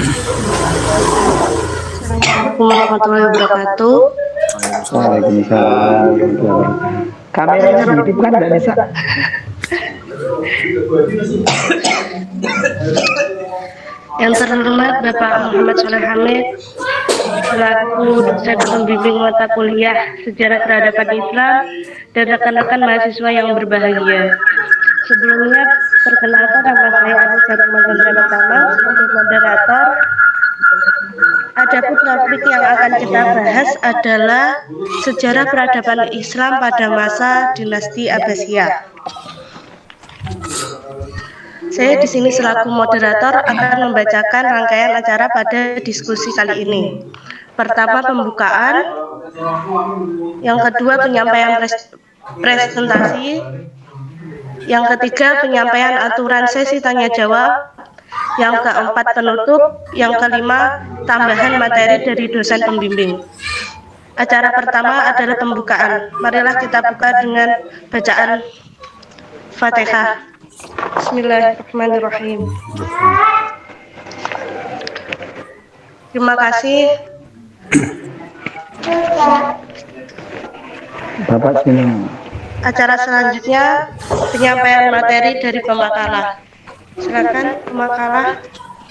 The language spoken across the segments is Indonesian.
Assalamualaikum warahmatullahi wabarakatuh. Waalaikumsalam. Kameranya dihidupkan nggak bisa? Yang terhormat Bapak Muhammad Sholeh Hamid selaku dosen pembimbing mata kuliah Sejarah Peradaban Islam dan rekan-rekan mahasiswa yang berbahagia. Sebelumnya, perkenalkan nama saya Anissa Ramadan Utama sebagai moderator. Adapun topik yang akan kita bahas adalah sejarah peradaban Islam pada masa dinasti Abbasiyah. Saya di sini selaku moderator akan membacakan rangkaian acara pada diskusi kali ini. Pertama, pembukaan. Yang kedua, penyampaian presentasi. Yang ketiga, penyampaian aturan sesi tanya jawab. Yang keempat, penutup. Yang kelima, tambahan materi dari dosen pembimbing. Acara pertama adalah pembukaan. Marilah kita buka dengan bacaan Fatihah. Bismillahirrahmanirrahim. Terima kasih. Bapak sini. Acara selanjutnya penyampaian materi dari pemakalah. Silakan pemakalah.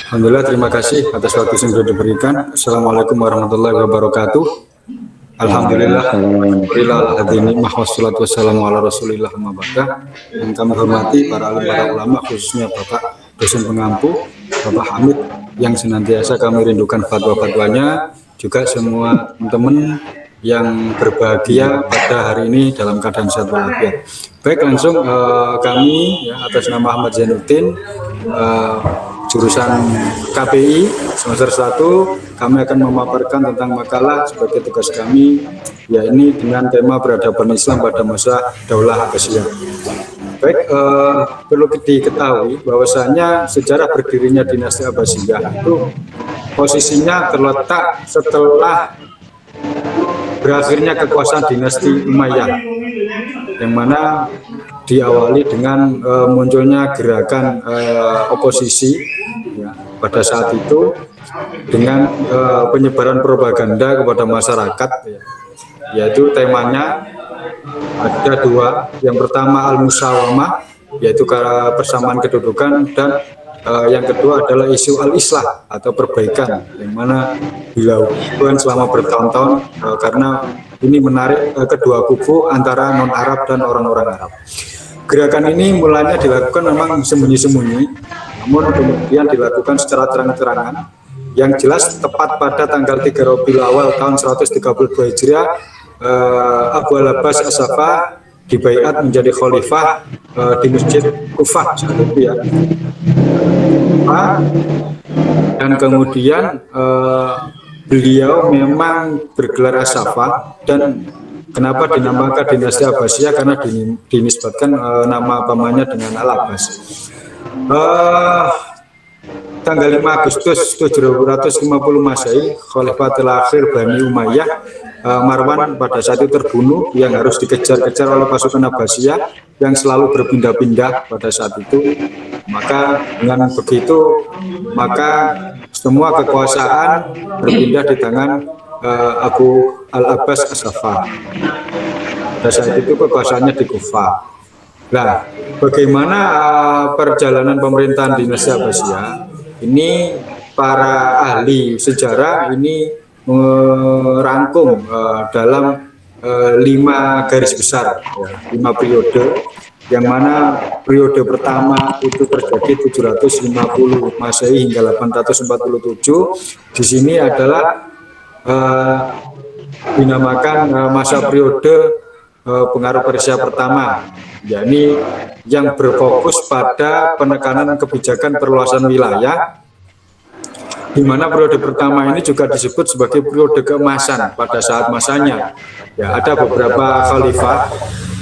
Alhamdulillah, terima kasih atas waktu yang sudah diberikan. Assalamualaikum warahmatullahi wabarakatuh. Alhamdulillah, wassalatu wassalamu ala rasulillah mabaka. Yang kami hormati para alim, para ulama, khususnya Bapak dosen pengampu, Bapak Hamid, yang senantiasa kami rindukan fatwa-fatwanya, juga semua teman-teman yang berbahagia pada hari ini dalam keadaan sehat walafiat. Baik, langsung kami atas nama Ahmad Zainuddin, jurusan KPI semester 1, kami akan memaparkan tentang makalah sebagai tugas kami, yakni dengan tema peradaban Islam pada masa Daulah Abbasiyah. Baik, perlu diketahui bahwasanya sejarah berdirinya dinasti Abbasiyah itu posisinya terletak setelah berakhirnya kekuasaan dinasti Umayyah, yang mana diawali dengan munculnya gerakan oposisi ya, pada saat itu dengan penyebaran propaganda kepada masyarakat, ya, yaitu temanya ada dua. Yang pertama al-musawamah, yaitu persamaan kedudukan, dan yang kedua adalah isu al-islah atau perbaikan, yang mana dilakukan selama bertahun-tahun karena ini menarik kedua kubu antara non-Arab dan orang-orang Arab. Gerakan ini mulanya dilakukan memang sembunyi-sembunyi, namun kemudian dilakukan secara terang-terangan. Yang jelas tepat pada tanggal 3 Rabiul Awal tahun 132 Hijriah, Abu al-Abbas as-Saffah dibaiat menjadi khalifah di Masjid Kufah saat itu, ya. Dan kemudian beliau memang bergelar as-Saffah, dan kenapa dinamakan dinasti Abbasiyah karena dinisbatkan nama pamannya dengan Al-Abbas. Tanggal 5 Agustus 750 Masehi, Khalifatul Akhir Bani Umayyah, Marwan pada saat itu terbunuh, yang harus dikejar-kejar oleh pasukan Abbasiyah yang selalu berpindah-pindah pada saat itu. Maka dengan begitu, maka semua kekuasaan berpindah di tangan Abu al-Abbas as-Saffah. Pada saat itu kekuasaannya di Kufah. Nah, bagaimana perjalanan pemerintahan dinasti Abbasiyah? Ini para ahli sejarah ini merangkum dalam 5 garis besar, ya, 5 periode, yang mana periode pertama itu terjadi 750 Masehi hingga 847. Di sini adalah dinamakan masa periode pengaruh Persia pertama, yakni yang berfokus pada penekanan kebijakan perluasan wilayah, di mana periode pertama ini juga disebut sebagai periode keemasan pada saat masanya. Ya, ada beberapa khalifah,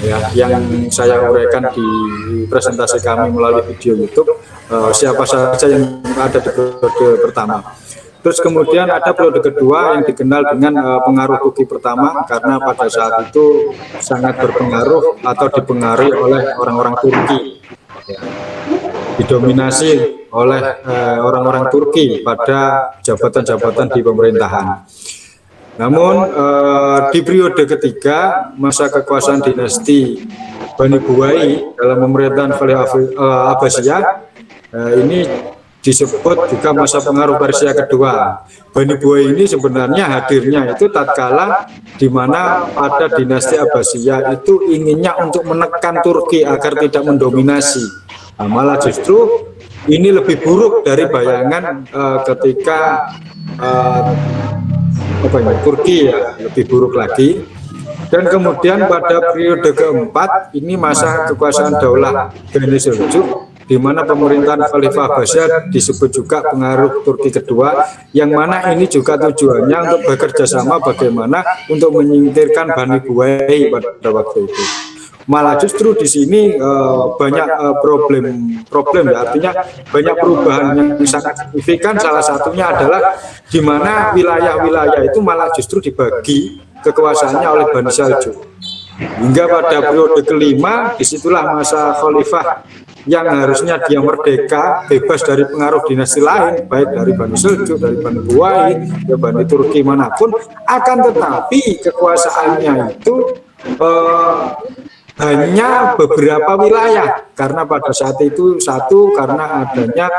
ya, yang saya uraikan di presentasi kami melalui video YouTube, siapa saja yang ada di periode pertama. Terus kemudian ada periode kedua yang dikenal dengan pengaruh Turki pertama, karena pada saat itu sangat berpengaruh atau dipengaruhi oleh orang-orang Turki, ya. Didominasi oleh orang-orang Turki pada jabatan-jabatan di pemerintahan. Namun di periode ketiga masa kekuasaan dinasti Bani Buwai dalam pemerintahan Khalifah Abbasiyah ini disebut juga masa pengaruh Persia kedua. Bani Buwai ini sebenarnya hadirnya itu tatkala di mana pada dinasti Abbasiyah itu inginnya untuk menekan Turki agar tidak mendominasi. Nah, malah justru ini lebih buruk dari bayangan ketika Turki ya, lebih buruk lagi. Dan kemudian pada periode keempat ini masa kekuasaan Daulah Bani Seljuk, di mana pemerintahan Khalifah Abbasiyah disebut juga pengaruh Turki kedua, yang mana ini juga tujuannya untuk bekerja sama bagaimana untuk menyingkirkan Bani Buwai pada waktu itu. Malah justru di sini banyak problem ya, artinya banyak perubahan yang sangat signifikan. Salah satunya adalah di mana wilayah-wilayah itu malah justru dibagi kekuasaannya oleh Bani Seljuk. Hingga pada periode kelima, disitulah masa khalifah yang harusnya dia merdeka, bebas dari pengaruh dinasti lain, baik dari Bani Seljuk, dari Bani Buwai, ya Bani Turki manapun, akan tetapi kekuasaannya itu hanya beberapa wilayah, karena pada saat itu karena adanya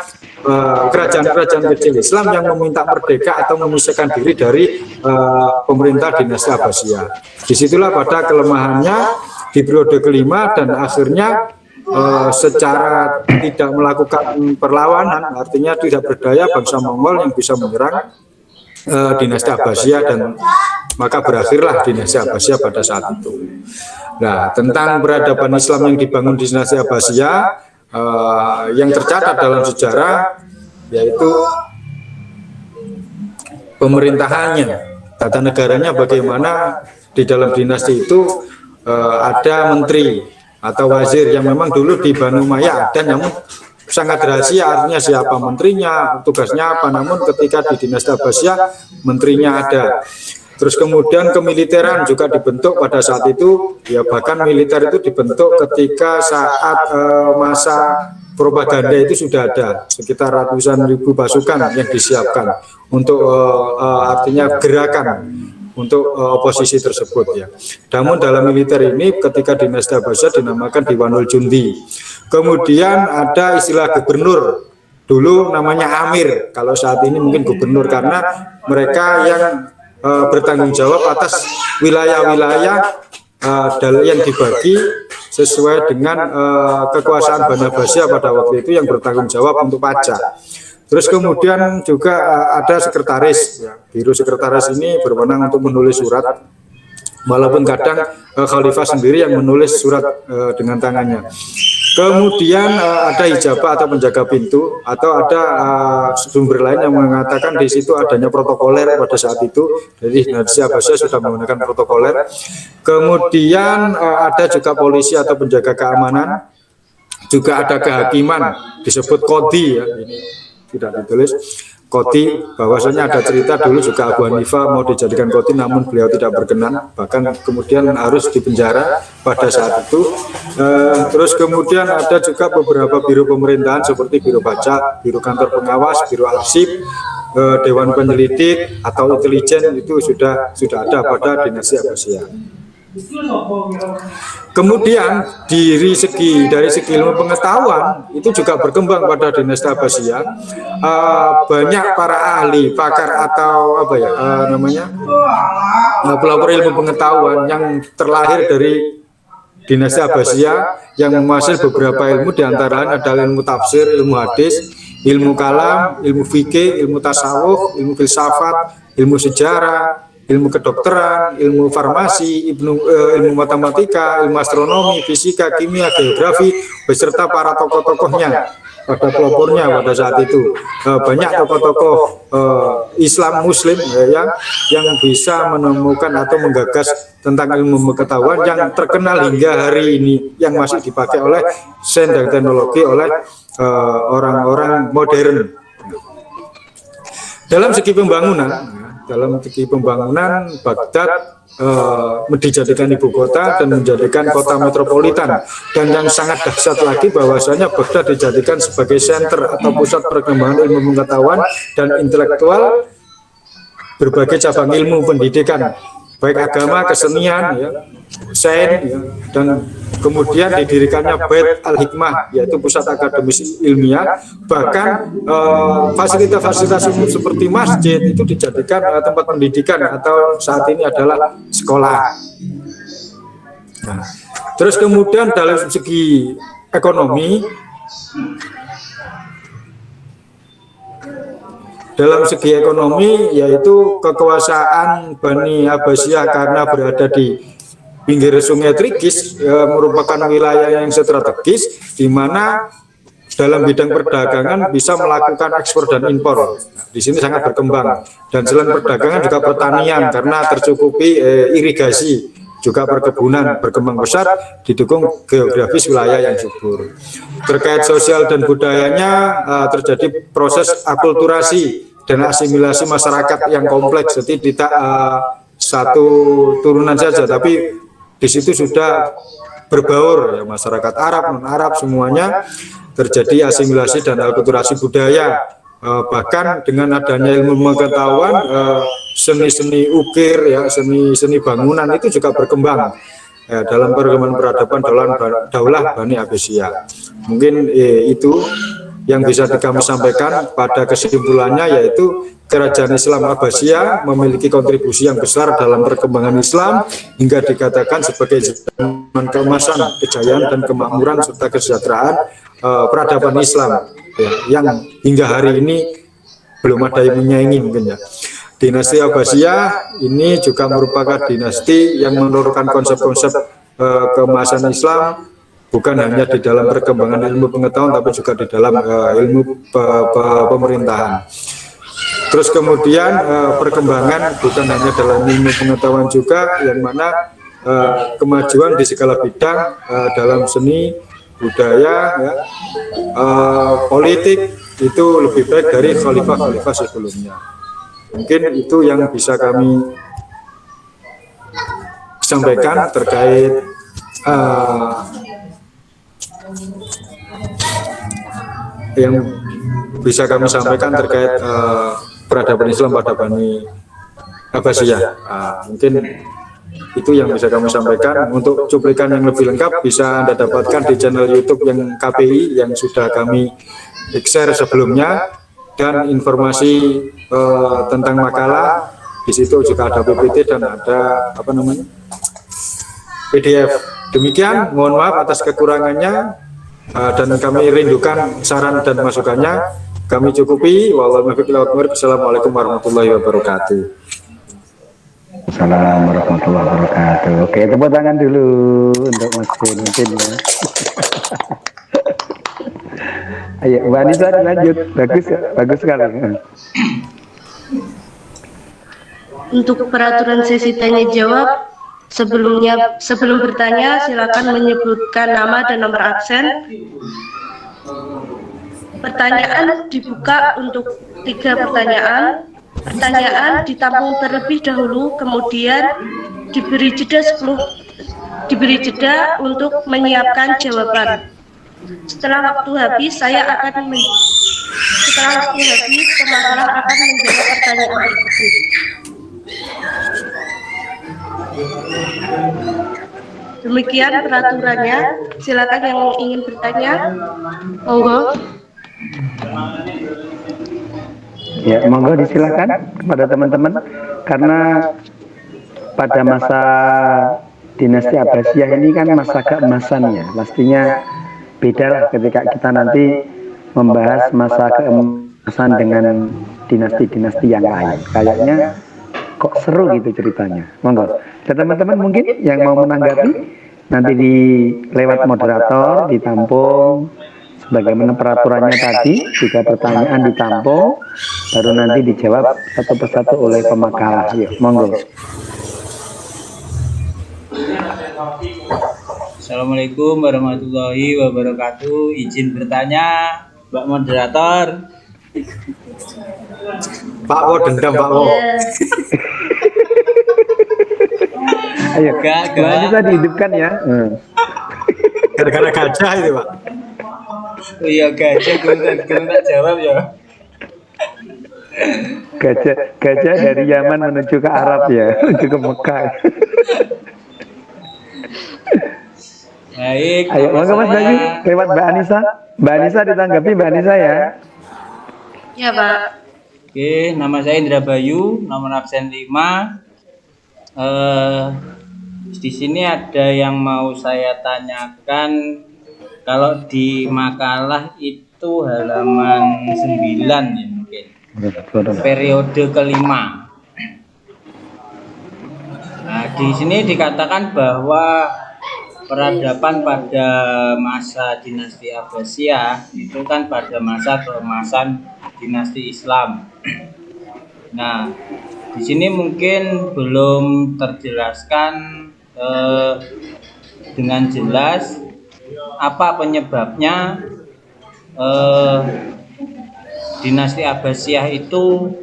kerajaan-kerajaan kecil Islam yang meminta merdeka atau memisahkan diri dari pemerintah dinasti Abbasiyah. Disitulah pada kelemahannya di periode kelima, dan akhirnya secara tidak melakukan perlawanan, artinya tidak berdaya, bangsa Mongol yang bisa menyerang dinasti Abbasiyah, dan maka berakhirlah dinasti Abbasiyah pada saat itu. Nah, tentang peradaban Islam yang dibangun di dinasti Abbasiyah yang tercatat dalam sejarah yaitu pemerintahannya, tata negaranya bagaimana. Di dalam dinasti itu ada menteri atau wazir yang memang dulu di Banu Umayyah ada, namun sangat rahasia, artinya siapa menterinya, tugasnya apa. Namun ketika di dinasti Abbasiyah menterinya ada. Terus kemudian kemiliteran juga dibentuk pada saat itu, ya bahkan militer itu dibentuk ketika saat masa propaganda itu sudah ada sekitar ratusan ribu pasukan yang disiapkan untuk artinya gerakan untuk oposisi tersebut ya. Namun dalam militer ini ketika dinasti Abbasiyah dinamakan Diwanul Jundi. Kemudian ada istilah gubernur, dulu namanya Amir, kalau saat ini mungkin gubernur, karena mereka yang bertanggung jawab atas wilayah-wilayah yang dibagi sesuai dengan kekuasaan Bani Abbasiyah pada waktu itu, yang bertanggung jawab untuk pajak. Terus kemudian juga ada sekretaris, ya. Biro sekretaris ini berwenang untuk menulis surat, walaupun kadang khalifah sendiri yang menulis surat dengan tangannya. Kemudian ada hijabah atau penjaga pintu, atau ada sumber lain yang mengatakan di situ adanya protokoler pada saat itu. Jadi dinasti Abbasiyah sudah menggunakan protokoler. Kemudian ada juga polisi atau penjaga keamanan. Juga ada kehakiman, disebut kodi ya. Ini tidak ditulis. Kodi, bahwasanya ada cerita dulu juga Abu Hanifah mau dijadikan kodi, namun beliau tidak berkenan, bahkan kemudian harus dipenjara pada saat itu. Terus kemudian ada juga beberapa biro pemerintahan seperti biro pajak, biro kantor pengawas, biro arsip, dewan penyelidik atau intelijen, itu sudah ada pada dinasti Abbasiyah. Kemudian dari segi ilmu pengetahuan itu juga berkembang pada dinasti Abbasiyah. Banyak para ahli, pakar atau pelopor ilmu pengetahuan yang terlahir dari dinasti Abbasiyah yang menguasai beberapa ilmu, diantaranya adalah ilmu tafsir, ilmu hadis, ilmu kalam, ilmu fikih, ilmu tasawuf, ilmu filsafat, ilmu sejarah, ilmu kedokteran, ilmu farmasi, ilmu matematika, ilmu astronomi, fisika, kimia, geografi, beserta para tokoh-tokohnya pada pelopornya pada saat itu. Banyak tokoh-tokoh Islam Muslim yang bisa menemukan atau menggagas tentang ilmu pengetahuan yang terkenal hingga hari ini, yang masih dipakai oleh sains dan teknologi oleh orang-orang modern. Dalam segi pembangunan, dalam segi pembangunan Baghdad dijadikan ibu kota dan menjadikan kota metropolitan. Dan yang sangat dahsyat lagi bahwasanya Baghdad dijadikan sebagai center atau pusat perkembangan ilmu pengetahuan dan intelektual berbagai cabang ilmu pendidikan, baik agama, kesenian, ya, sains, ya, dan kemudian didirikannya Bait Al-Hikmah, yaitu pusat akademis ilmiah. Bahkan fasilitas-fasilitas umum seperti masjid itu dijadikan tempat pendidikan atau saat ini adalah sekolah. Nah, terus kemudian dalam segi ekonomi, yaitu kekuasaan Bani Abbasiyah karena berada di pinggir sungai Trigis merupakan wilayah yang strategis di mana dalam bidang perdagangan bisa melakukan ekspor dan impor. Di sini sangat berkembang, dan selain perdagangan juga pertanian karena tercukupi irigasi, juga perkebunan berkembang pesat didukung geografis wilayah yang subur. Terkait sosial dan budayanya terjadi proses akulturasi dan asimilasi masyarakat yang kompleks, jadi tidak satu turunan saja, tapi di situ sudah berbaur ya, masyarakat Arab, non-Arab semuanya terjadi asimilasi dan akulturasi budaya. Bahkan dengan adanya ilmu pengetahuan, seni-seni ukir, ya, seni bangunan itu juga berkembang dalam perkembangan peradaban Daulah Bani Abbasiyah. Mungkin itu yang bisa kami sampaikan pada kesimpulannya, yaitu Kerajaan Islam Abbasiyah memiliki kontribusi yang besar dalam perkembangan Islam hingga dikatakan sebagai zaman keemasan, kejayaan dan kemakmuran serta kesejahteraan peradaban Islam, ya, yang hingga hari ini belum ada yang menyaingi mungkin, ya. Dinasti Abbasiyah ini juga merupakan dinasti yang menurunkan konsep-konsep keemasan Islam, bukan hanya di dalam perkembangan ilmu pengetahuan, tapi juga di dalam ilmu pemerintahan. Terus kemudian perkembangan bukan hanya dalam ilmu pengetahuan juga, yang mana kemajuan di segala bidang dalam seni, budaya, ya, politik itu lebih baik dari khalifah-khalifah sebelumnya. Mungkin itu yang bisa kami sampaikan terkait yang bisa kami sampaikan terkait peradaban Islam pada Bani Abbasiyah. Mungkin itu yang bisa kami sampaikan. Untuk cuplikan yang lebih lengkap bisa Anda dapatkan di channel YouTube yang KPI yang sudah kami share sebelumnya, dan informasi tentang makalah di situ juga ada PPT dan ada PDF. Demikian, mohon maaf atas kekurangannya, dan kami rindukan saran dan masukannya. Kami cukupi. Wassalamualaikum warahmatullahi wabarakatuh. Assalamualaikum warahmatullahi wabarakatuh. Oke, tepuk tangan dulu untuk Mas Bentin, ya. Ayo, Mbak Anissa lanjut. Bagus sekali. Untuk peraturan sesi tanya jawab, sebelum bertanya silakan menyebutkan nama dan nomor absen. Pertanyaan dibuka untuk 3 pertanyaan. Pertanyaan ditampung terlebih dahulu, kemudian diberi jeda untuk menyiapkan jawaban. Setelah waktu habis, pemaparan akan menjawab pertanyaan tersebut. Demikian peraturannya. Silakan yang ingin bertanya, monggo. Ya, monggo disilakan kepada teman-teman, karena pada masa dinasti Abbasiyah ini kan masa keemasan, ya. Pastinya beda lah ketika kita nanti membahas masa keemasan dengan dinasti-dinasti yang lain. Kayaknya kok seru gitu ceritanya. Monggo. Dan teman-teman mungkin yang mau menanggapi nanti lewat moderator ditampung sebagaimana peraturannya tadi. 3 pertanyaan ditampung, baru nanti dijawab satu persatu oleh pemakalah. Yuk, monggo. Assalamualaikum warahmatullahi wabarakatuh. Izin bertanya, Mbak Moderator. Pak Wo dendam Pak Wo. Ya. Ayo, Gak. Mbak Anissa dihidupkan ya. Gara-gara gajah itu Pak. Iya gajah gue tak jawab ya. Gajah dari Yaman menuju ke Arab ya, menuju ke Mekah. Baik. Ayo, nama monggo Mas saya- Bayu, lewat Mbak Anissa. Mbak Anissa ditanggapi Mbak Anissa ya. Ya, Pak. Oke, nama saya Indra Bayu, nomor absen 5. Di sini ada yang mau saya tanyakan. Kalau di makalah itu halaman 9 ya mungkin. Periode kelima. Nah, di sini dikatakan bahwa peradaban pada masa dinasti Abbasiyah itu kan pada masa keemasan dinasti Islam. Nah, di sini mungkin belum terjelaskan dengan jelas apa penyebabnya dinasti Abbasiyah itu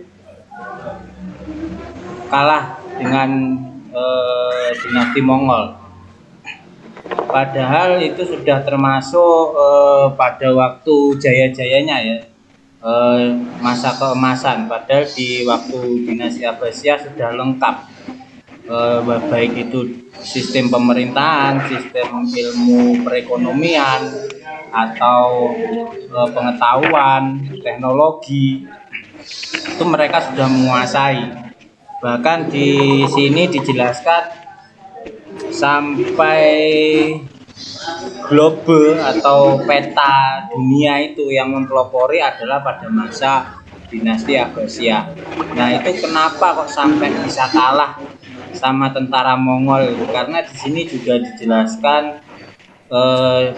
kalah dengan dinasti Mongol. Padahal itu sudah termasuk pada waktu jaya-jayanya ya, masa keemasan. Padahal di waktu dinasti Abbasiyah sudah lengkap, baik itu sistem pemerintahan, sistem ilmu perekonomian, atau pengetahuan, teknologi, itu mereka sudah menguasai. Bahkan di sini dijelaskan sampai globe atau peta dunia itu yang mempelopori adalah pada masa dinasti Abbasiyah. Nah, itu kenapa kok sampai bisa kalah sama tentara Mongol? Karena di sini juga dijelaskan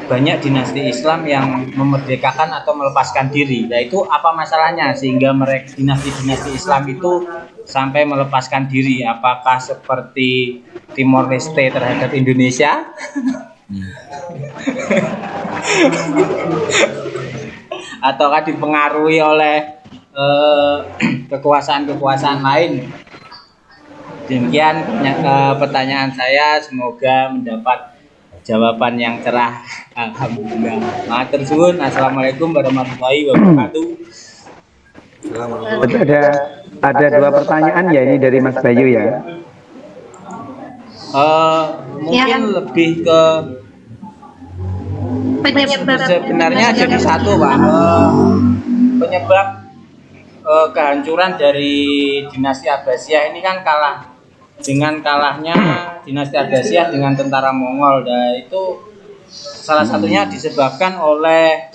banyak dinasti Islam yang memerdekakan atau melepaskan diri. Nah, itu apa masalahnya sehingga mereka dinasti-dinasti Islam itu sampai melepaskan diri? Apakah seperti Timor Leste terhadap Indonesia? Ataukah dipengaruhi oleh kekuasaan-kekuasaan lain? Demikian pertanyaan saya, semoga mendapat jawaban yang cerah. Alhamdulillah. Matur suwun. Assalamualaikum warahmatullahi wabarakatuh. Ada dua pertanyaan ya ini dari Mas Bayu ya. Mungkin lebih ke Penyebab sebenarnya jadi satu Pak. Penyebab kehancuran dari dinasti Abbasiyah ini kan kalah dengan kalahnya dinasti Abbasiyah dengan tentara Mongol. Dan itu salah satunya disebabkan oleh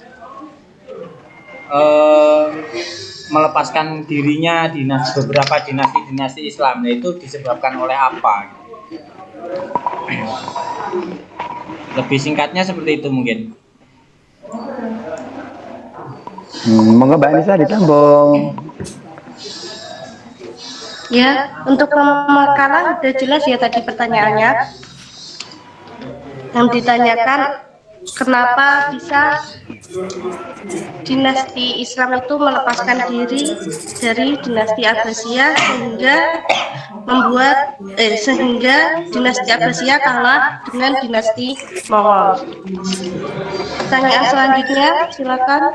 melepaskan dirinya beberapa dinasti Islam. Nah, itu disebabkan oleh apa? Lebih singkatnya seperti itu mungkin. Monggo Mbak Anissa ditambung. Ya, untuk pemakaran sudah jelas ya tadi pertanyaannya. Yang ditanyakan kenapa bisa dinasti Islam itu melepaskan diri dari dinasti Abbasiyah sehingga dinasti Abbasiyah kalah dengan dinasti Mongol. Pertanyaan selanjutnya, silakan.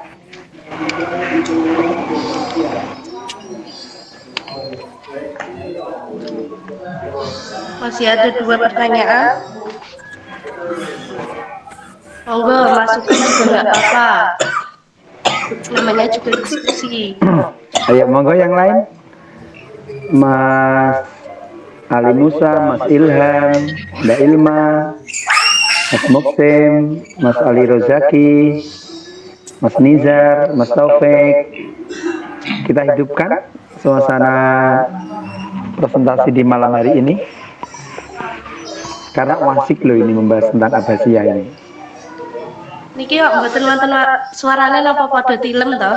Masih ada dua pertanyaan. Monggo masukin juga nggak apa-apa. Namanya juga diskusi. Ayo monggo yang lain. Mas Ali Musa, Mas Ilham, Mbak Ilma, Mas Muktim, Mas Ali Rozaki, Mas Nizar, Mas Taufik. Kita hidupkan suasana presentasi di malam hari ini. Karena wasik loh ini membahas tentang Abbasiyah ini. Niki kok mboten wonten suarane napa padha tilem to?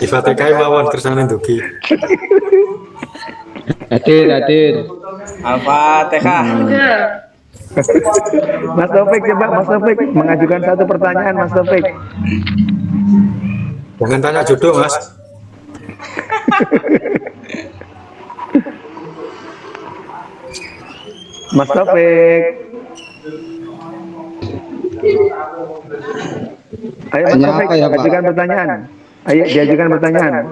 Ifatekai mawon kersane ndugi. Hadir. Al-Fatihah. Enggak. Mas Taufik coba Mas Taufik mengajukan satu pertanyaan Mas Taufik. Jangan tanya jodoh, Mas. Mas Taufik. Ayo Mas Taufik, ajukan pertanyaan. Ayo diajukan pertanyaan.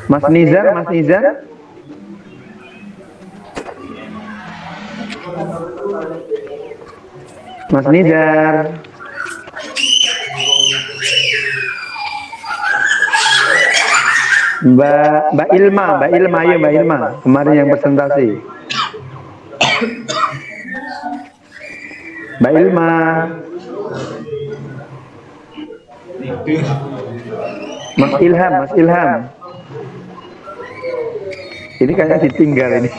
Mas Nizar, Mas Nizar. Mas Nizar. Mbak Ilma, ayo Mbak Ilma, kemarin yang presentasi. Mbak Ilma. Mas Ilham. Ini kayaknya ditinggal ini.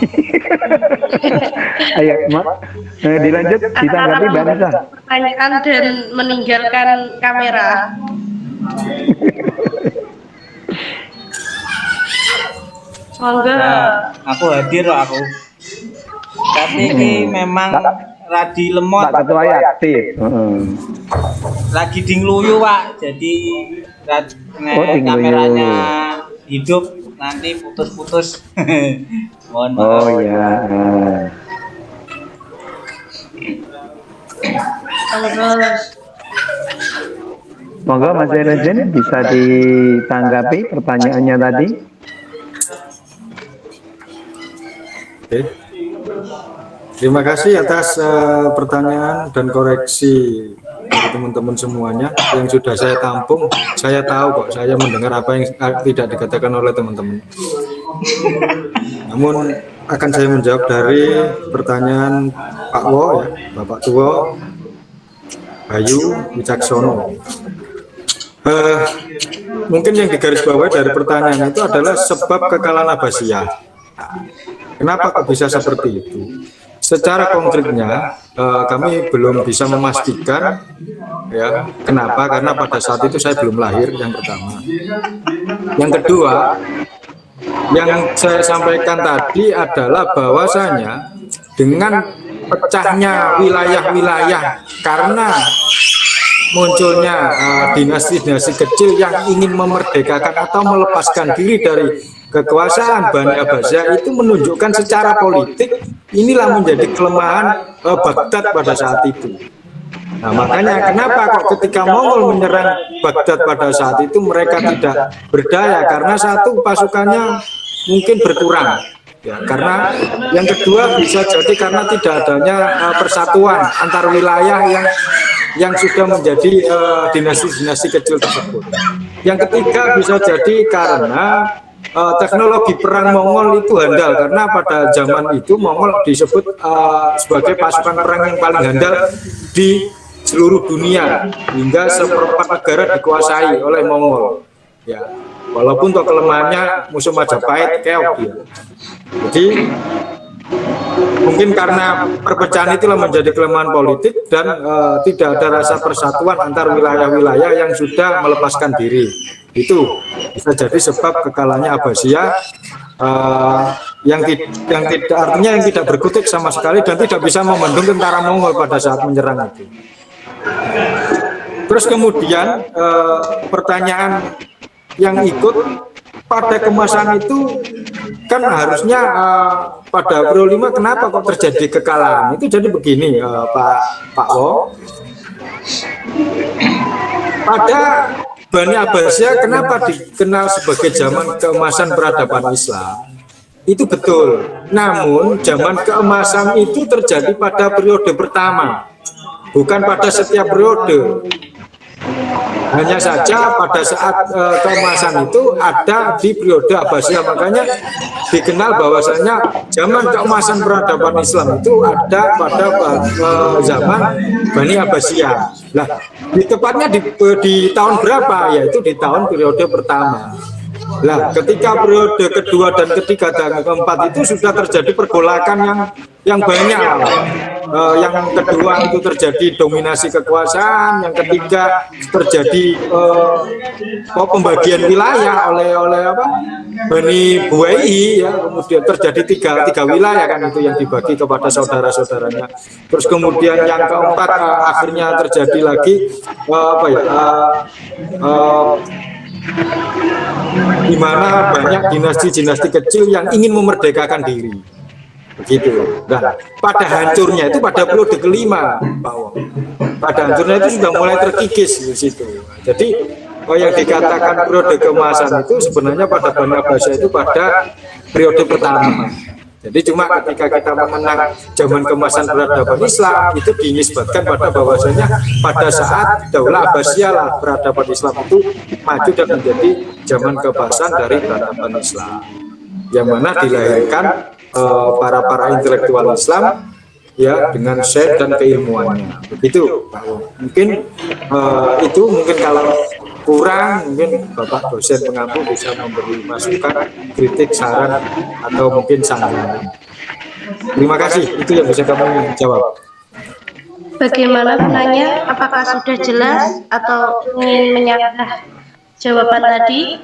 Ayo, dilanjut, ditanggapi Mbak Nisa. Pertanyaan dan meninggalkan kamera. Monggo. Nah, aku hadir loh aku. Tapi ini memang radi lemot. Pak Ketua ya aktif. Lagi dingluyu Pak. Jadi kameranya hidup nanti putus-putus. Mohon maaf. Oh ya. Monggo Mas Zainudin bisa ditanggapi pertanyaannya tadi. Oke. Terima kasih atas pertanyaan dan koreksi dari teman-teman semuanya yang sudah saya tampung. Saya tahu kok, saya mendengar apa yang tidak dikatakan oleh teman-teman. Namun akan saya menjawab dari pertanyaan Pak Wo, ya, Bapak Tua, Bayu Wicaksono. Mungkin yang digarisbawahi dari pertanyaan itu adalah sebab kekalahan Abbasiyah. Kenapa kok bisa seperti itu? Secara konkretnya kami belum bisa memastikan ya kenapa, karena pada saat itu saya belum lahir, yang pertama. Yang kedua, yang saya sampaikan tadi adalah bahwasanya dengan pecahnya wilayah-wilayah karena munculnya dinasti-dinasti kecil yang ingin memerdekakan atau melepaskan diri dari kekuasaan Bani Abbasiyah, itu menunjukkan secara politik inilah menjadi kelemahan Baghdad pada saat itu. Nah, makanya kenapa kok ketika Mongol menyerang Baghdad pada saat itu mereka tidak berdaya, karena satu, pasukannya mungkin berkurang ya, karena yang kedua bisa jadi karena tidak adanya persatuan antar wilayah yang sudah menjadi dinasti-dinasti kecil tersebut. Yang ketiga bisa jadi karena teknologi perang Mongol itu handal, karena pada zaman itu Mongol disebut sebagai pasukan perang yang paling handal di seluruh dunia, hingga seperempat negara dikuasai oleh Mongol. Ya, walaupun toh kelemahannya musuh Majapahit keok dia. Jadi mungkin karena perpecahan itulah menjadi kelemahan politik dan tidak ada rasa persatuan antar wilayah-wilayah yang sudah melepaskan diri. Itu bisa jadi sebab kekalahannya Abbasiyah yang tidak, artinya yang tidak berkutik sama sekali dan tidak bisa membendung tentara Mongol pada saat menyerang itu. Terus kemudian pertanyaan yang ikut, pada kemasan itu kan harusnya pada Bro 5 kenapa kok terjadi kekalahan? Itu jadi begini Pak Wo. Pada Bani Abbasiyah kenapa dikenal sebagai zaman keemasan peradaban Islam? Itu betul. Namun zaman keemasan itu terjadi pada periode pertama, bukan pada setiap periode. Hanya saja pada saat keemasan itu ada di periode Abbasiyah, makanya dikenal bahwasanya zaman keemasan peradaban Islam itu ada pada zaman Bani Abbasiyah. Lah, tepatnya di tahun berapa? Yaitu di tahun periode pertama. Nah, ketika periode kedua dan ketiga dan keempat itu sudah terjadi pergolakan yang banyak. Yang kedua itu terjadi dominasi kekuasaan, yang ketiga terjadi pembagian wilayah oleh Bani Buai, ya, kemudian terjadi tiga wilayah kan itu yang dibagi kepada saudara-saudaranya. Terus kemudian yang keempat akhirnya terjadi lagi di mana banyak dinasti-dinasti kecil yang ingin memerdekakan diri. Begitu. Nah, pada hancurnya itu pada periode kelima, Pak Wong. Pada hancurnya itu sudah mulai terkikis di situ. Jadi yang dikatakan periode keemasan itu sebenarnya pada Bani Abbasiyah itu pada periode pertama. Jadi cuma ketika kita mengenang zaman keemasan peradaban Islam itu dinisbatkan pada bahwasanya pada saat Daulah Abbasiyah lah peradaban Islam itu maju dan menjadi zaman keemasan dari peradaban Islam, yang mana dilahirkan para intelektual Islam ya dengan syekh dan keilmuannya. Begitu Pak Wong. Mungkin itu mungkin kalau kurang mungkin Bapak dosen pengampu bisa memberi masukan, kritik, saran atau mungkin sanggahan. Terima kasih, itu yang bisa kami jawab. Bagaimana penanya? Apakah sudah jelas atau ingin menambah jawaban tadi?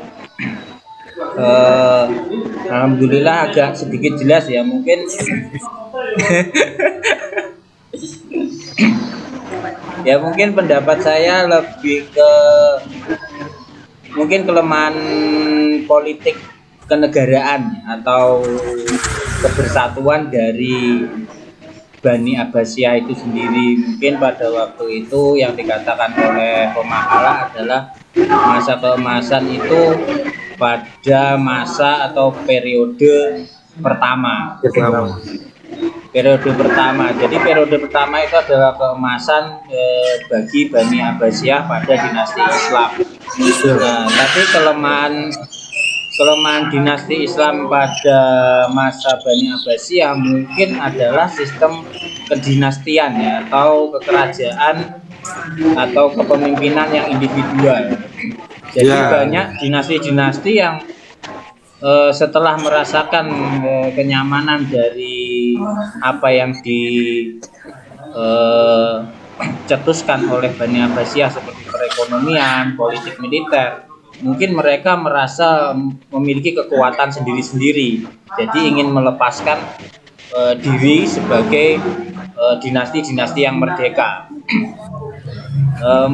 Alhamdulillah agak sedikit jelas ya, mungkin ya mungkin pendapat saya lebih ke mungkin kelemahan politik kenegaraan atau kebersatuan dari Bani Abbasiyah itu sendiri. Mungkin pada waktu itu yang dikatakan oleh pemakalah adalah masa keemasan itu pada masa atau periode pertama. Periode pertama. Jadi periode pertama itu adalah keemasan bagi Bani Abbasiyah pada dinasti Islam. Nah, tapi kelemahan dinasti Islam pada masa Bani Abbasiyah mungkin adalah sistem kedinastian ya, atau kekerajaan atau kepemimpinan yang individual. Jadi banyak dinasti-dinasti yang setelah merasakan kenyamanan dari apa yang dicetuskan oleh Bani Abbasiyah seperti perekonomian, politik militer, mungkin mereka merasa memiliki kekuatan sendiri-sendiri. Jadi ingin melepaskan diri sebagai dinasti-dinasti yang merdeka.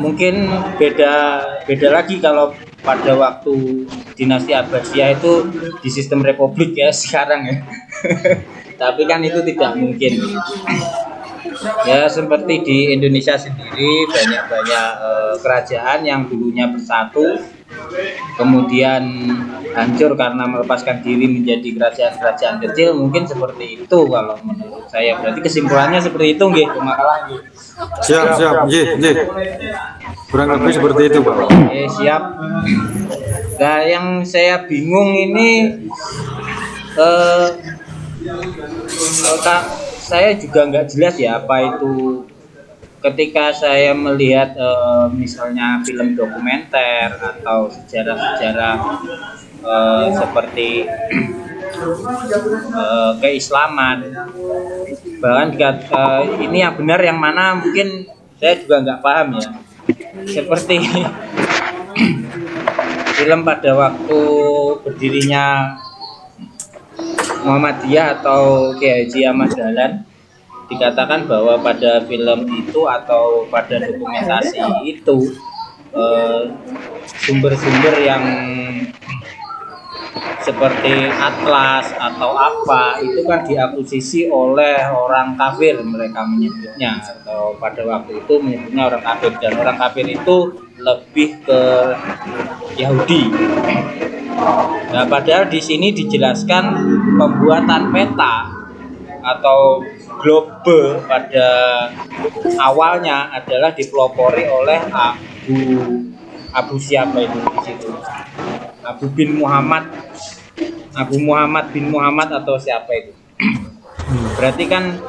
Mungkin beda lagi kalau pada waktu dinasti Abbasiyah itu di sistem republik ya sekarang ya. Tapi kan itu tidak mungkin. Ya seperti di Indonesia sendiri banyak kerajaan yang dulunya bersatu kemudian hancur karena melepaskan diri menjadi kerajaan-kerajaan kecil, mungkin seperti itu kalau menurut saya. Berarti kesimpulannya seperti itu nggih, pemakalah nggih. Siap, nggih. Kurang lebih seperti itu, Pak. Siap. Nah, yang saya bingung ini saya juga nggak jelas ya apa itu ketika saya melihat misalnya film dokumenter atau sejarah-sejarah seperti keislaman, bahkan ini yang benar yang mana mungkin saya juga nggak paham ya, seperti film pada waktu berdirinya Muhammadiyah atau Kiai Haji Ahmad Dahlan, dikatakan bahwa pada film itu atau pada dokumentasi itu sumber-sumber yang seperti atlas atau apa itu kan diakuisisi oleh orang kafir, mereka menyebutnya, atau pada waktu itu menyebutnya orang kafir, dan orang kafir itu lebih ke Yahudi. Nah, padahal di sini dijelaskan pembuatan peta atau globe pada awalnya adalah dipelopori oleh Abu siapa itu di situ? Abu Muhammad bin Muhammad atau siapa itu? Berarti kan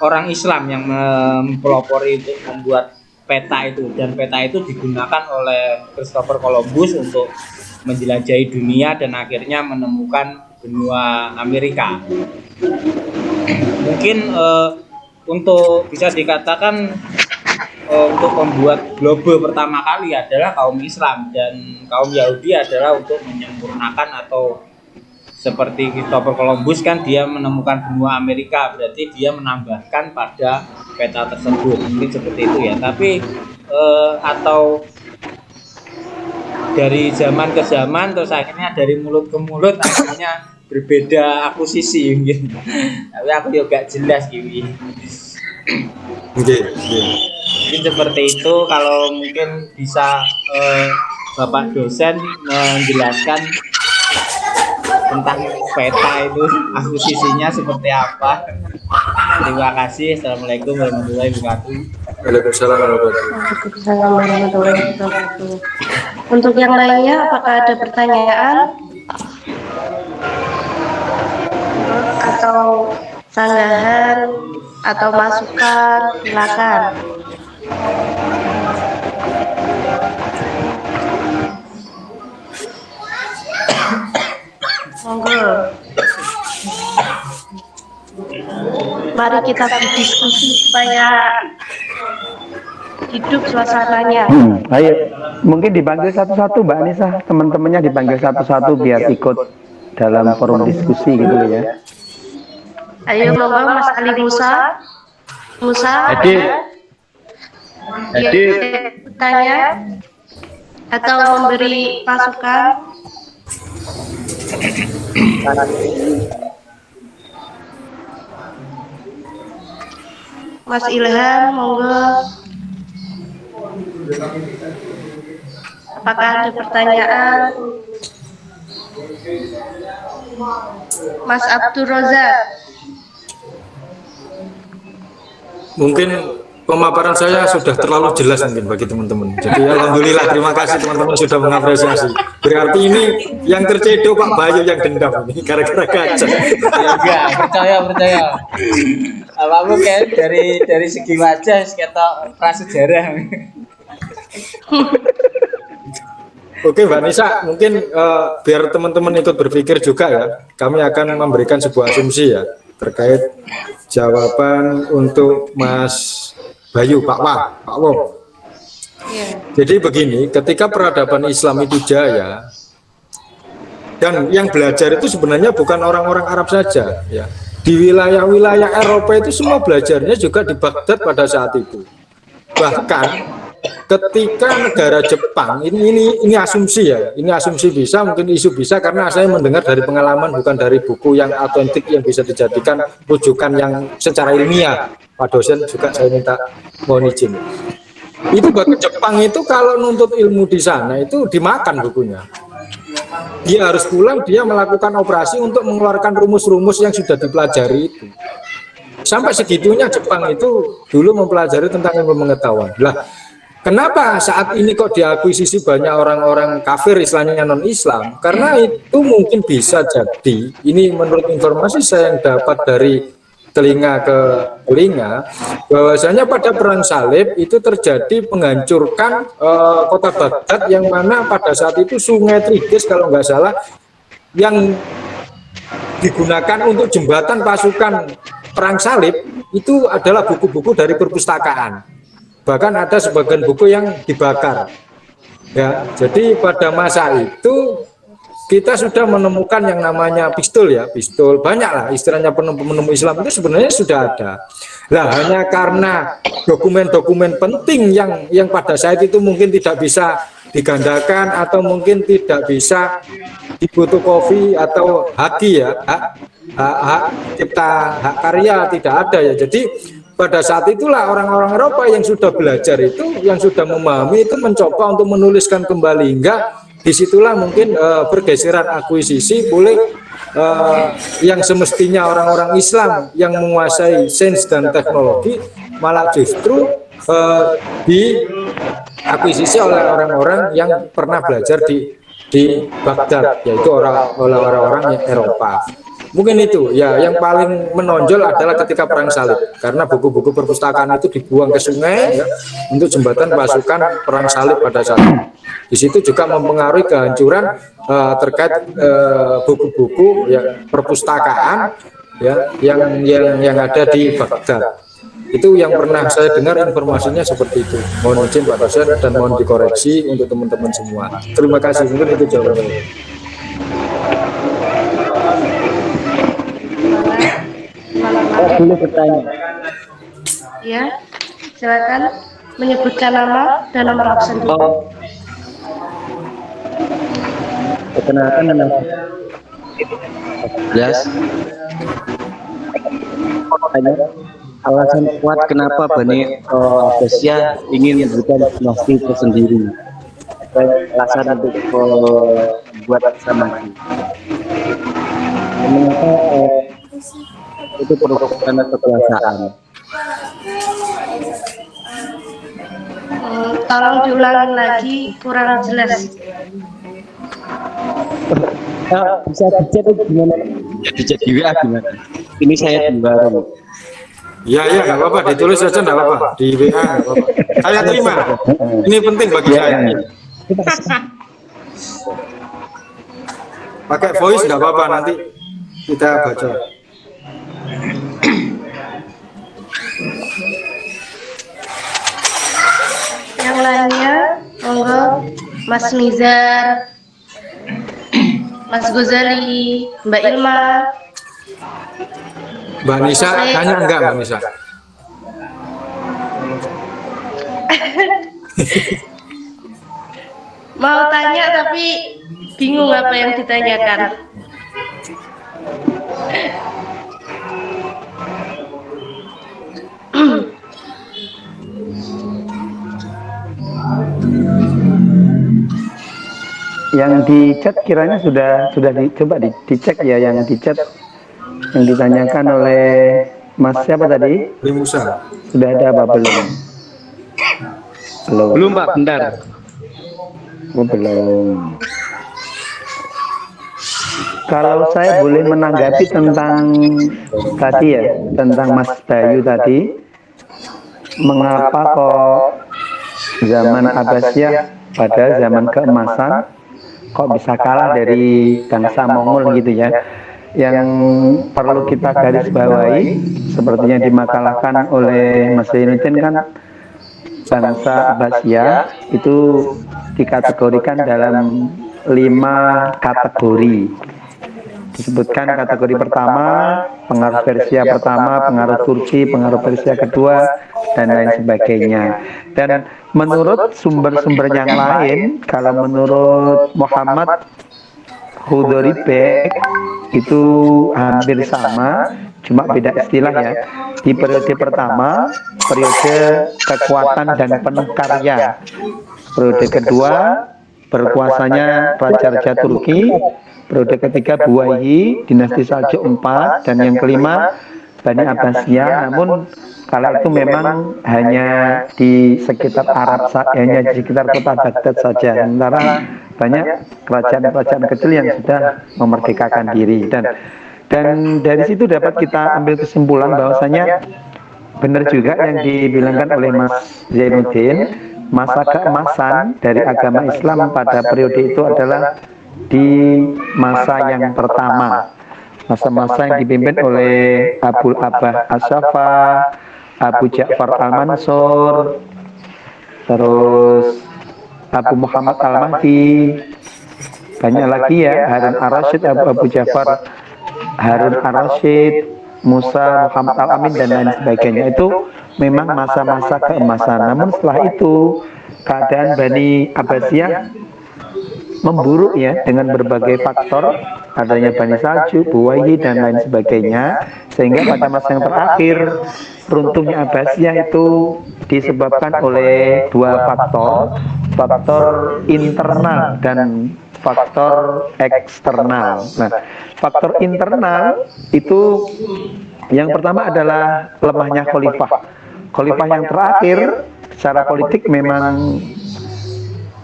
orang Islam yang mempelopori untuk membuat peta itu, dan peta itu digunakan oleh Christopher Columbus untuk menjelajahi dunia dan akhirnya menemukan benua Amerika. Mungkin untuk bisa dikatakan untuk membuat globe pertama kali adalah kaum Islam, dan kaum Yahudi adalah untuk menyempurnakan, atau seperti Christopher Columbus kan dia menemukan benua Amerika, berarti dia menambahkan pada peta tersebut, mungkin seperti itu ya. Tapi atau dari zaman ke zaman, terus akhirnya dari mulut ke mulut akhirnya berbeda akuisisi mungkin. Tapi aku juga jelas gini. Mungkin seperti itu. Kalau mungkin bisa Bapak dosen menjelaskan tentang peta itu akuisisinya seperti apa. Terima kasih. Assalamualaikum warahmatullahi wabarakatuh. Waalaikumsalam warahmatullahi Wabarakatuh. Untuk yang lainnya, apakah ada pertanyaan atau sanggahan atau masukan? Silakan. Monggo. Mari kita berdiskusi supaya hidup suasananya. Ayo, mungkin dipanggil satu-satu Mbak Anissa, teman-temannya dipanggil satu-satu biar ikut dalam forum diskusi gitu ya. Ayo monggo Mas Ali Musa. Edi. Bertanya atau memberi masukan. Mas Ilham, monggo. Apakah ada pertanyaan? Mas Abdul Rozak. Mungkin pemaparan saya sudah terlalu jelas mungkin bagi teman-teman. Jadi alhamdulillah, terima kasih teman-teman sudah mengapresiasi. Berarti ini yang tercedok Pak Bayu yang dendam ini gara-gara kaca. Ya enggak, percaya. Apa kayak dari segi wajah kita prasejarah. Oke Mbak Nisa, mungkin biar teman-teman ikut berpikir juga ya, kami akan memberikan sebuah asumsi ya terkait jawaban untuk Mas Bayu, Pak Wong. Jadi begini, ketika peradaban Islam itu jaya, dan yang belajar itu sebenarnya bukan orang-orang Arab saja, ya. Di wilayah-wilayah Eropa itu semua belajarnya juga di Baghdad pada saat itu. Bahkan ketika negara Jepang, ini asumsi ya, ini asumsi bisa, mungkin isu bisa karena saya mendengar dari pengalaman bukan dari buku yang autentik yang bisa dijadikan rujukan yang secara ilmiah. Pak dosen juga saya minta mohon izin. Itu bagi Jepang itu kalau nuntut ilmu di sana itu dimakan bukunya. Dia harus pulang, dia melakukan operasi untuk mengeluarkan rumus-rumus yang sudah dipelajari itu. Sampai segitunya Jepang itu dulu mempelajari tentang ilmu pengetahuan. Lah, kenapa saat ini kok diakuisisi banyak orang-orang kafir istilahnya non-Islam? Karena itu mungkin bisa jadi, ini menurut informasi saya yang dapat dari telinga ke telinga, bahwasanya pada perang salib itu terjadi penghancuran kota Baghdad yang mana pada saat itu sungai Tigris kalau nggak salah yang digunakan untuk jembatan pasukan perang salib itu adalah buku-buku dari perpustakaan. Bahkan ada sebagian buku yang dibakar. Ya, jadi pada masa itu kita sudah menemukan yang namanya pistol ya, pistol banyak lah istilahnya penemu Islam itu sebenarnya sudah ada. Nah, hanya karena dokumen-dokumen penting yang pada saat itu mungkin tidak bisa digandakan atau mungkin tidak bisa difotokopi atau haki ya, hak cipta, hak karya tidak ada ya. Jadi pada saat itulah orang-orang Eropa yang sudah belajar itu, yang sudah memahami itu mencoba untuk menuliskan kembali, hingga disitulah mungkin pergeseran akuisisi boleh yang semestinya orang-orang Islam yang menguasai sains dan teknologi malah justru diakuisisi oleh orang-orang yang pernah belajar di Baghdad, yaitu oleh orang-orang Eropa. Mungkin itu ya yang paling menonjol adalah ketika perang salib, karena buku-buku perpustakaan itu dibuang ke sungai ya, untuk jembatan pasukan perang salib pada saat itu. Di situ juga mempengaruhi kehancuran terkait buku-buku ya perpustakaan ya yang ada di Baghdad. Itu yang pernah saya dengar informasinya seperti itu. Mohon izin Pak dosen dan mohon dikoreksi untuk teman-teman semua. Terima kasih. Mungkin itu jawabannya. Boleh bertanya? Ya, silakan menyebutkan nama dan nomor absen. Oh, perkenalkan nama jelas. Alasan kuat kenapa Bani Abbasiyah ingin memberikan dinasti tersendiri dan alasan untuk buat sama mengapa itu perlu karena kekuasaan. Tolong diulangi lagi, kurang jelas. Bisa dicek gimana? Ya, dicek di WA gimana? Ini saya di warung. Ya, nggak apa-apa, ditulis saja nggak apa-apa, di WA nggak apa-apa. Saya terima, ini penting bagi saya. Pakai voice nggak apa-apa, nanti kita baca. Yang lainnya, monggo Mas Nizar, Mas Gozali, Mbak Ilma. Mbak Nisa tanya enggak Mbak Nisa? Mau tanya tapi bingung apa yang ditanyakan. Yang di chat kiranya sudah dicoba dicek ya, yang di chat yang ditanyakan oleh Mas siapa tadi? Limusa. Sudah ada apa belum? Belum Pak, bentar. Oh, belum. Kalau saya boleh menanggapi tentang tadi ya, tentang Mas Bayu tadi, mengapa kok zaman Abbasiyah pada zaman keemasan kok bisa kalah dari bangsa Mongol gitu ya? Yang perlu kita garis bawahi seperti yang dimakalahkan oleh Mas Zainuddin kan, bangsa Abbasiyah itu dikategorikan dalam 5 kategori. Disebutkan kategori pertama pengaruh Persia pertama, pengaruh Turki, pengaruh Persia kedua, dan lain sebagainya. Dan menurut sumber-sumber yang lain, kalau menurut Muhammad Hudoribek itu hampir sama, cuma beda istilah ya. Di periode pertama, periode kekuatan dan penuh karya. Periode kedua, berkuasanya Raja-Raja Turki. Periode ketiga, Buwayhi, dinasti Saljuk 4, dan yang kelima, Bani Abbasiyah. Namun kala itu memang hanya di sekitar Arab, hanya di sekitar kota Baghdad saja. Sementara banyak kerajaan-kerajaan kecil yang sudah memerdekakan diri, dan dari situ dapat kita ambil kesimpulan bahwasanya benar juga yang dibilangkan oleh Mas Zainuddin, masa keemasan dari agama Islam pada periode itu adalah di masa yang pertama, masa-masa yang dipimpin oleh Abul Abbas As-Safa, Abu Ja'far Al-Mansur, terus Abu Muhammad Al-Mahdi, banyak lagi ya, Harun Ar-Rasyid, Abu Ja'far Harun Ar-Rasyid, Musa, Muhammad Al-Amin, dan lain sebagainya. Itu memang masa-masa keemasan. Namun setelah itu keadaan Bani Abbasiyah memburuk ya, dengan berbagai faktor, adanya Bani Saljuk, Buwayhi, dan lain sebagainya, sehingga pada masa yang terakhir runtuhnya Abbasiyah itu disebabkan oleh 2 faktor internal dan faktor eksternal. Nah, faktor internal itu yang pertama adalah lemahnya khalifah. Khalifah yang terakhir secara politik memang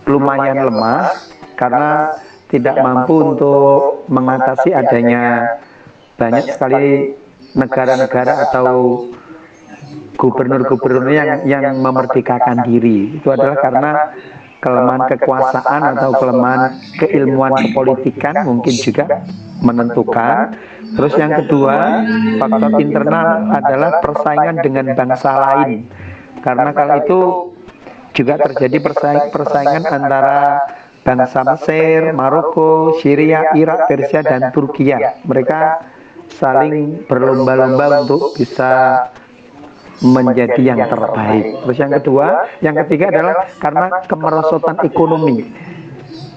lumayan lemah karena tidak mampu untuk mengatasi adanya banyak sekali negara-negara atau gubernur-gubernur yang memerdekakan diri. Itu adalah karena kelemahan kekuasaan atau kelemahan keilmuan kepolitikan mungkin juga menentukan. Terus yang kedua, faktor internal adalah persaingan dengan bangsa lain. Karena kala itu juga terjadi persaingan antara bangsa Mesir, Maroko, Syria, Irak, Persia, dan Turkiya. Mereka saling berlomba-lomba untuk bisa menjadi yang terbaik. Terus yang kedua, yang ketiga adalah karena kemerosotan ekonomi.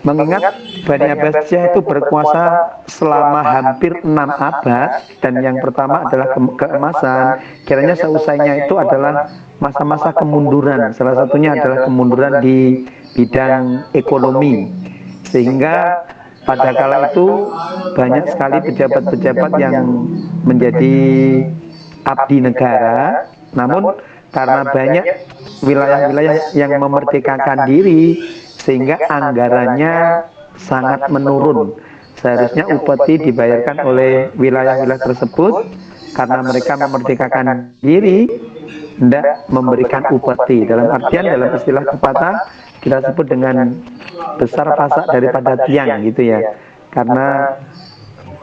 Mengingat Bani Abbasiyah itu berkuasa selama hampir 6 abad, dan yang pertama adalah keemasan. Kiranya seusainya itu adalah masa-masa kemunduran. Salah satunya adalah kemunduran di bidang ekonomi. Sehingga pada kala itu banyak sekali pejabat-pejabat yang menjadi abdi negara. Namun karena banyak wilayah-wilayah yang memerdekakan diri, sehingga anggarannya sangat menurun. Seharusnya upeti dibayarkan oleh wilayah-wilayah tersebut, karena mereka memerdekakan diri, tidak memberikan upeti. Dalam artian, dalam istilah pepatah kita sebut dengan besar pasak daripada tiang, gitu ya. Karena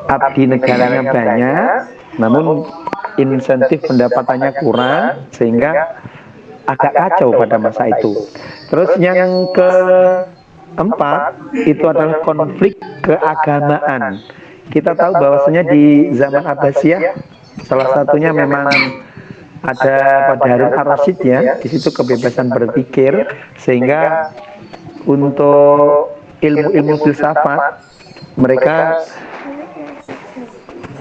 abdi negaranya banyak, namun insentif pendapatannya kurang, sehingga agak kacau pada masa itu. Terus yang keempat itu adalah konflik keagamaan. Kita tahu bahwasanya di zaman Abbasiyah salah satunya memang ada pada Harun ar-Rasyid ya, di situ kebebasan berpikir, sehingga untuk ilmu-ilmu filsafat mereka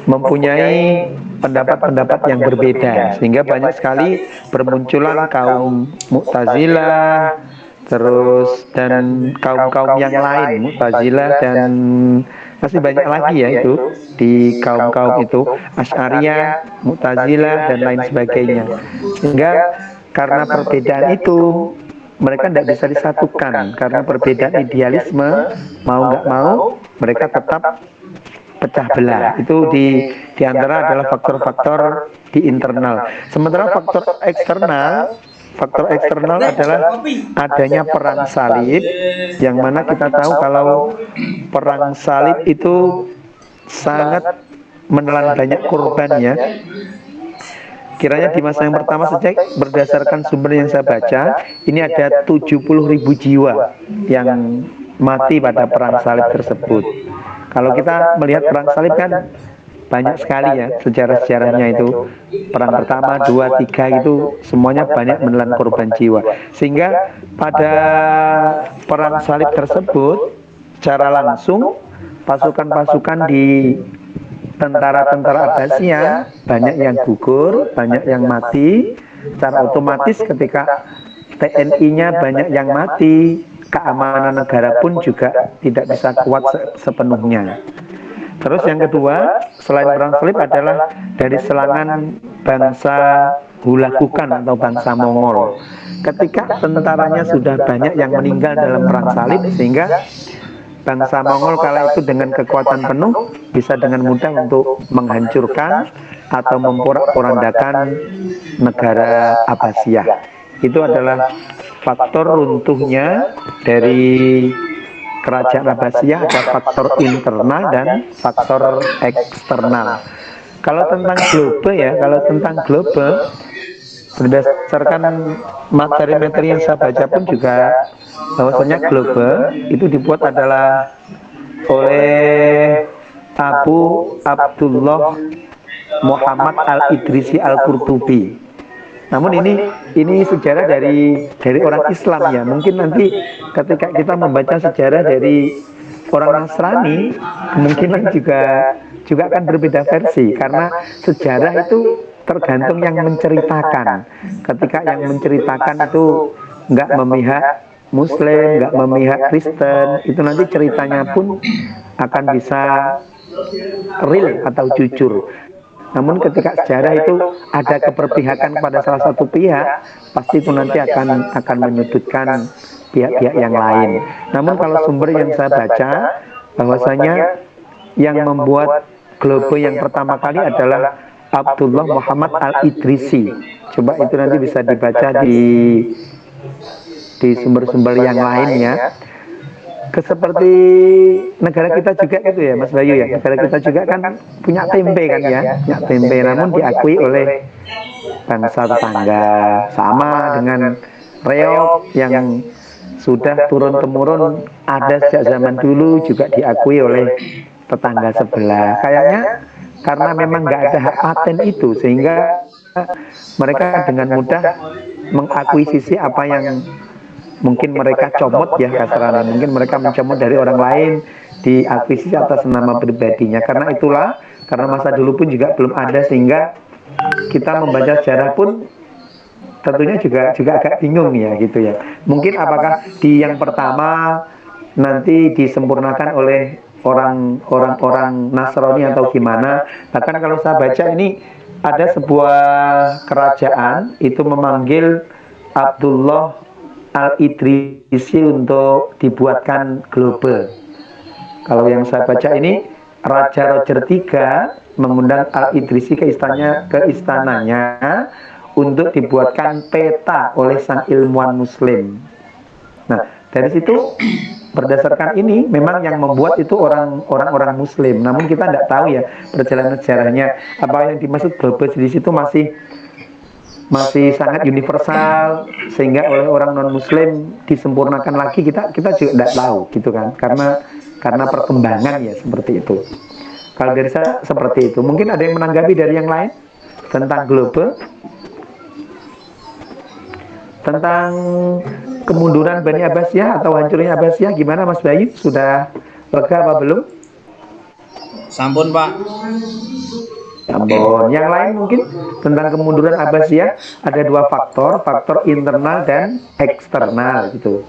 mempunyai pendapat-pendapat yang berbeda, sehingga banyak sekali bermunculan kaum Mu'tazilah, terus dan kaum-kaum yang lain, Mu'tazilah dan masih banyak lagi ya itu di kaum-kaum itu, Asy'ariyah, Mu'tazilah dan lain sebagainya. Sehingga karena perbedaan itu mereka tidak bisa disatukan, karena perbedaan idealisme, mau nggak mau mereka tetap pecah belah. Itu di antara adalah faktor-faktor di internal. Sementara faktor eksternal adalah adanya perang salib, yang mana kita tahu kalau perang salib itu sangat menelan banyak korbannya. Kiranya di masa yang pertama saja, berdasarkan sumber yang saya baca, ini ada 70.000 jiwa yang mati pada perang salib tersebut. Kalau kita melihat perang salib kan banyak sekali ya sejarah-sejarahnya itu. Perang pertama, 2, 3 itu semuanya banyak menelan korban jiwa. Sehingga pada perang salib tersebut secara langsung pasukan-pasukan di tentara-tentara Abbasiyah banyak yang gugur, banyak yang mati. Secara otomatis ketika TNI-nya banyak yang mati, keamanan negara pun juga tidak bisa kuat sepenuhnya. Terus yang kedua, selain perang salib adalah dari serangan bangsa Hulagukan atau bangsa Mongol. Ketika tentaranya sudah banyak yang meninggal dalam perang salib, sehingga bangsa Mongol kala itu dengan kekuatan penuh bisa dengan mudah untuk menghancurkan atau memporak-porandakan negara Abbasiyah. Itu adalah faktor runtuhnya dari kerajaan Abbasiyah. Ada faktor internal dan faktor eksternal. Kalau tentang globe, berdasarkan materi-materi yang saya baca pun juga bahwasanya globe itu dibuat adalah oleh Abu Abdullah Muhammad Al-Idrisi Al-Qurtubi. Namun ini sejarah dari orang Islam ya. Mungkin nanti ketika kita membaca sejarah dari orang Nasrani, kemungkinan juga akan berbeda versi, karena sejarah itu tergantung yang menceritakan. Ketika yang menceritakan itu nggak memihak Muslim, nggak memihak Kristen, itu nanti ceritanya pun akan bisa real atau jujur. Namun ketika sejarah itu ada keberpihakan pada salah satu pihak, pasti itu nanti akan menyudutkan pihak-pihak yang lain. Namun kalau sumber yang saya baca, bahwasanya yang membuat globe yang pertama kali adalah Abdullah Muhammad Al-Idrisi. Coba itu nanti bisa dibaca di sumber-sumber yang lainnya. Seperti negara kita juga gitu ya Mas Bayu ya. Negara kita juga kan punya tempe kan ya, punya tempe, namun diakui oleh bangsa tetangga. Sama dengan reog yang sudah turun temurun ada sejak zaman dulu juga diakui oleh tetangga sebelah. Kayaknya karena memang nggak ada hak paten itu, sehingga mereka dengan mudah mengakuisisi apa yang mungkin mereka comot ya kasarnya, mungkin mereka mencomot dari orang lain, diakuisisi atas nama pribadinya. Karena itulah, karena masa dulu pun juga belum ada, sehingga kita membaca sejarah pun tentunya juga agak bingung ya gitu ya. Mungkin apakah di yang pertama nanti disempurnakan oleh orang Nasrani atau gimana. Bahkan kalau saya baca ini ada sebuah kerajaan itu memanggil Abdullah Al-Idrisi untuk dibuatkan globe. Kalau yang saya baca ini Raja Roger III mengundang Al-Idrisi ke istananya untuk dibuatkan peta oleh sang ilmuwan muslim. Nah, dari situ berdasarkan ini memang yang membuat itu orang-orang muslim. Namun kita tidak tahu ya perjalanan sejarahnya. Apa yang dimaksud globe di situ masih sangat universal, sehingga oleh orang non muslim disempurnakan lagi, kita juga tidak tahu gitu kan, karena perkembangan ya seperti itu. Kalau dari saya seperti itu. Mungkin ada yang menanggapi dari yang lain tentang globe, tentang kemunduran Bani Abbasiyah atau hancurnya Abbasiyah. Gimana Mas Bayu, sudah lega apa belum? Sampun Pak. Ambon. Yang lain mungkin tentang kemunduran Abbasiyah ada dua faktor internal dan eksternal gitu.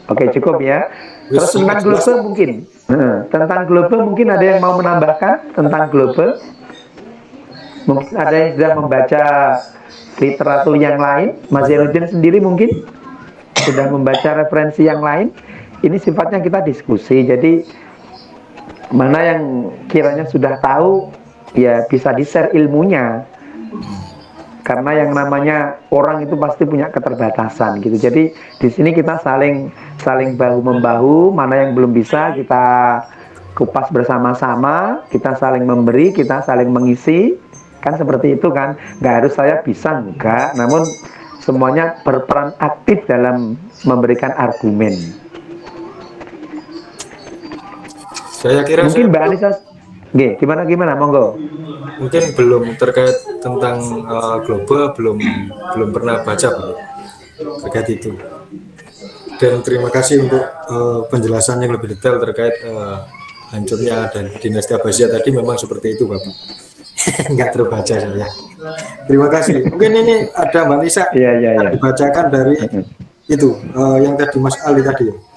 Oke, cukup ya. Terus tentang globe mungkin. Tentang globe mungkin ada yang mau menambahkan tentang globe? Mungkin ada yang sudah membaca literatur yang lain. Mas Zainuddin sendiri mungkin sudah membaca referensi yang lain. Ini sifatnya kita diskusi, jadi mana yang kiranya sudah tahu ya bisa di-share ilmunya, karena yang namanya orang itu pasti punya keterbatasan gitu. Jadi di sini kita saling bahu membahu, mana yang belum bisa kita kupas bersama-sama, kita saling memberi, kita saling mengisi, kan seperti itu kan. Nggak harus saya bisa, enggak, namun semuanya berperan aktif dalam memberikan argumen. Saya kira mungkin Mbak Anissa, gimana monggo. Mungkin belum terkait tentang global, belum pernah baca belum terkait itu. Dan terima kasih untuk penjelasan yang lebih detail terkait hancurnya dan dinasti Abbasiyah tadi. Memang seperti itu Bapak. Nggak terbaca saya. Terima kasih. Mungkin ini ada Mbak Nisa dibacakan dari itu yang tadi Mas Ali tadi.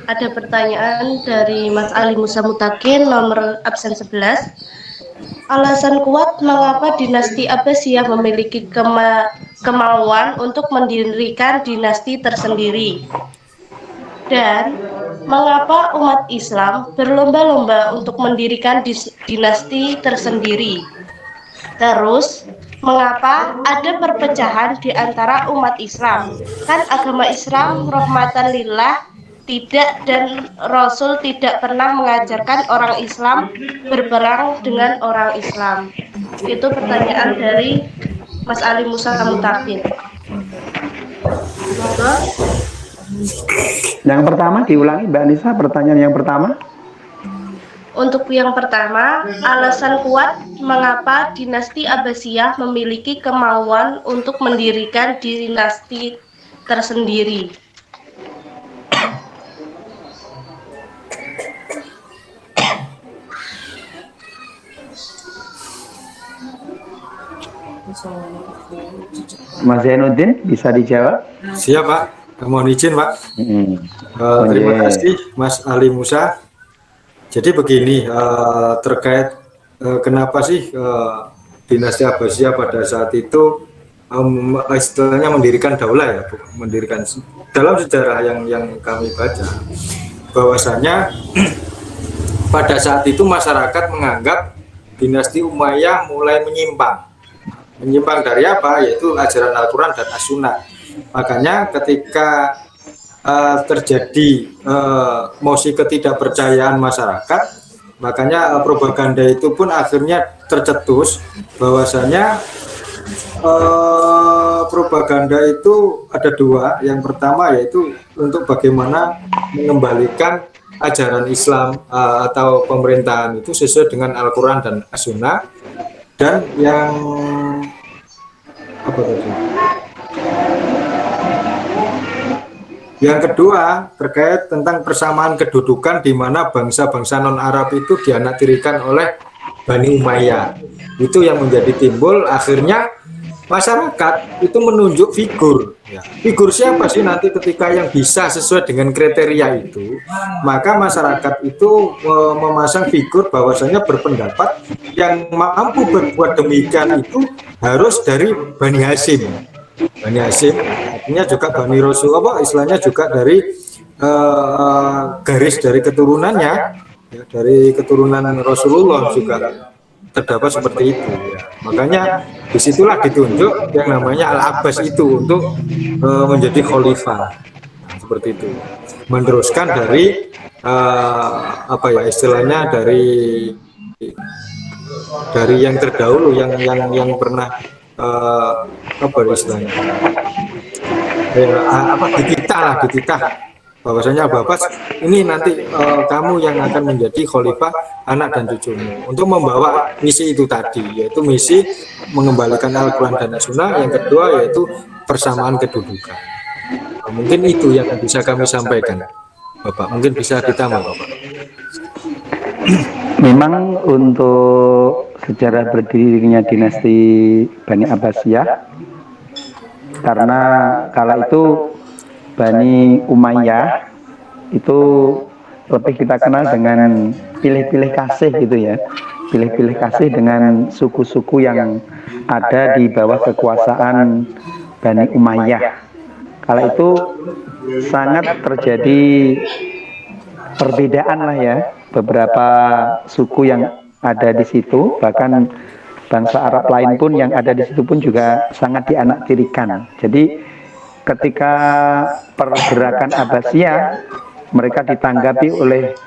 Ada pertanyaan dari Mas Ali Musa Mutakin, nomor absen 11. Alasan kuat mengapa dinasti Abbasiyah memiliki kemauan untuk mendirikan dinasti tersendiri, dan mengapa umat Islam berlomba-lomba untuk mendirikan dinasti tersendiri. Terus, mengapa ada perpecahan di antara umat Islam? Kan agama Islam rahmatan lillah, tidak, dan Rasul tidak pernah mengajarkan orang Islam berperang dengan orang Islam. Itu pertanyaan dari Mas Ali Musa Mutakin. Yang pertama diulangi Mbak Anissa, pertanyaan yang pertama. Untuk yang pertama, alasan kuat mengapa dinasti Abbasiyah memiliki kemauan untuk mendirikan dinasti tersendiri. Mas Zainuddin bisa dijawab? Siap Pak, mohon izin Pak. Terima kasih Mas Ali Musa. Jadi begini, terkait kenapa sih dinasti Abbasiyah pada saat itu istilahnya mendirikan daulah ya, mendirikan dalam sejarah yang kami baca bahwasanya pada saat itu masyarakat menganggap dinasti Umayyah mulai menyimpang. Menyimpang dari apa? Yaitu ajaran Al-Quran dan As-Sunnah. Makanya ketika terjadi mosi ketidakpercayaan masyarakat, makanya propaganda itu pun akhirnya tercetus bahwasanya propaganda itu ada dua. Yang pertama yaitu untuk bagaimana mengembalikan ajaran Islam atau pemerintahan itu sesuai dengan Al-Quran dan As-Sunnah. Dan yang apa tadi? Yang kedua terkait tentang persamaan kedudukan di mana bangsa-bangsa non-Arab itu dianaktirikan oleh Bani Umayyah. Itu yang menjadi timbul akhirnya masyarakat itu menunjuk figur. Figur siapa sih nanti ketika yang bisa sesuai dengan kriteria itu, maka masyarakat itu memasang figur bahwasanya berpendapat yang mampu berbuat demikian itu harus dari Bani Hashim. Bani Hashim artinya juga Bani Rasul, istilahnya juga dari garis dari keturunannya, ya, dari keturunan Rasulullah juga terdapat seperti itu. Ya. Makanya disitulah ditunjuk yang namanya Al-Abbas itu untuk menjadi khalifah. Nah, seperti itu. Meneruskan dari istilahnya dari yang terdahulu yang pernah istilahnya dititah bahwasanya Abbas ini nanti kamu yang akan menjadi khalifah anak dan cucumu, untuk membawa misi itu tadi, yaitu misi mengembalikan Al-Quran dan As-Sunnah. Yang kedua yaitu persamaan kedudukan. Mungkin itu yang bisa kami sampaikan, Bapak. Mungkin bisa ditambah, Bapak. Memang untuk sejarah berdirinya dinasti Bani Abbasiyah, karena kala itu Bani Umayyah itu lebih kita kenal dengan pilih-pilih kasih gitu ya, pilih-pilih kasih dengan suku-suku yang ada di bawah kekuasaan Bani Umayyah. Kala itu sangat terjadi perbedaan lah ya, beberapa suku yang ada di situ, bahkan bangsa Arab lain pun yang ada di situ pun juga sangat dianaktirikan. Jadi ketika pergerakan Abbasiyah, mereka ditanggapi oleh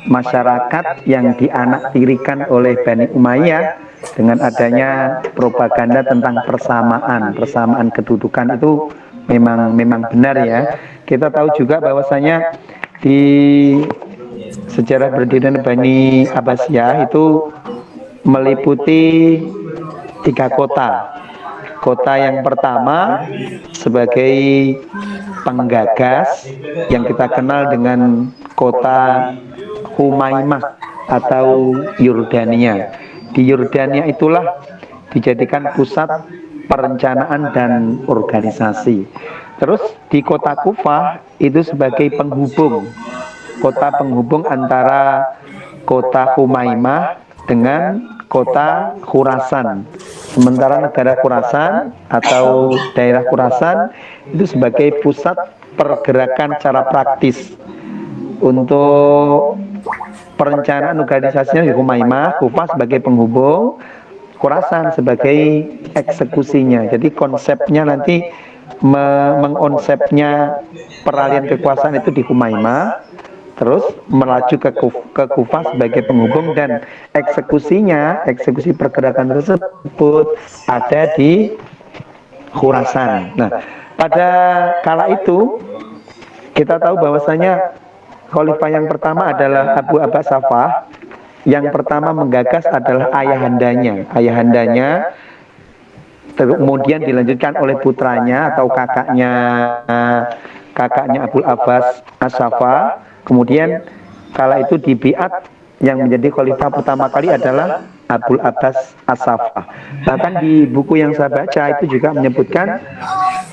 masyarakat yang dianaktirikan oleh Bani Umayyah dengan adanya propaganda tentang persamaan kedudukan itu memang benar ya. Kita tahu juga bahwasanya di sejarah berdirinya Bani Abbasiyah itu meliputi 3 kota. Kota yang pertama sebagai penggagas yang kita kenal dengan kota Humaimah atau Yordania. Di Yordania itulah dijadikan pusat perencanaan dan organisasi. Terus di kota Kufah itu sebagai penghubung, kota penghubung antara kota Humaimah dengan kota Khurasan. Sementara negara Khurasan atau daerah Khurasan itu sebagai pusat pergerakan secara praktis untuk perencanaan organisasinya di Humaimah, Kufah sebagai penghubung, Khurasan sebagai eksekusinya. Jadi konsepnya nanti mengkonsepnya peralihan kekuasaan itu di Humaimah, terus melaju ke Kufah sebagai penghubung, dan eksekusi pergerakan tersebut ada di Khurasan. Nah, pada kala itu kita tahu bahwasanya khalifah yang pertama adalah Abu Abbas Safah. Yang pertama menggagas adalah ayahandanya, kemudian dilanjutkan oleh putranya atau kakaknya Abu Abbas As-Saffah. Kemudian kala itu di Bi'at yang menjadi khalifah pertama kali adalah Abu Abbas As-Saffah. Bahkan di buku yang saya baca itu juga menyebutkan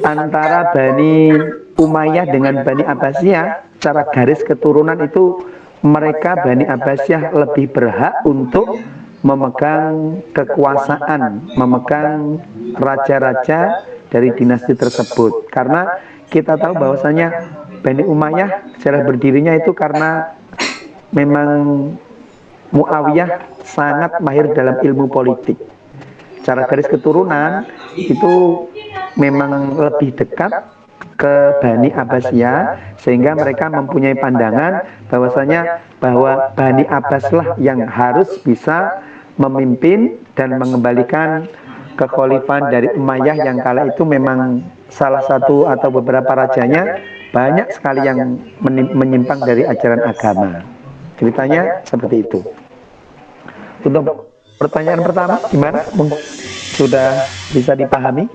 antara Bani Umayyah dengan Bani Abbasiyah secara garis keturunan itu mereka Bani Abbasiyah lebih berhak untuk memegang kekuasaan, memegang raja-raja dari dinasti tersebut. Karena kita tahu bahwasanya Bani Umayyah sejarah berdirinya itu karena memang Muawiyah sangat mahir dalam ilmu politik. Secara garis keturunan itu memang lebih dekat ke Bani Abbasiyah, sehingga mereka mempunyai pandangan bahwa Bani Abbaslah yang harus bisa memimpin dan mengembalikan kekhalifahan dari Umayyah yang kala itu memang salah satu atau beberapa rajanya banyak sekali yang menyimpang dari ajaran agama. Ceritanya seperti itu. Untuk pertanyaan pertama, gimana? Sudah bisa dipahami?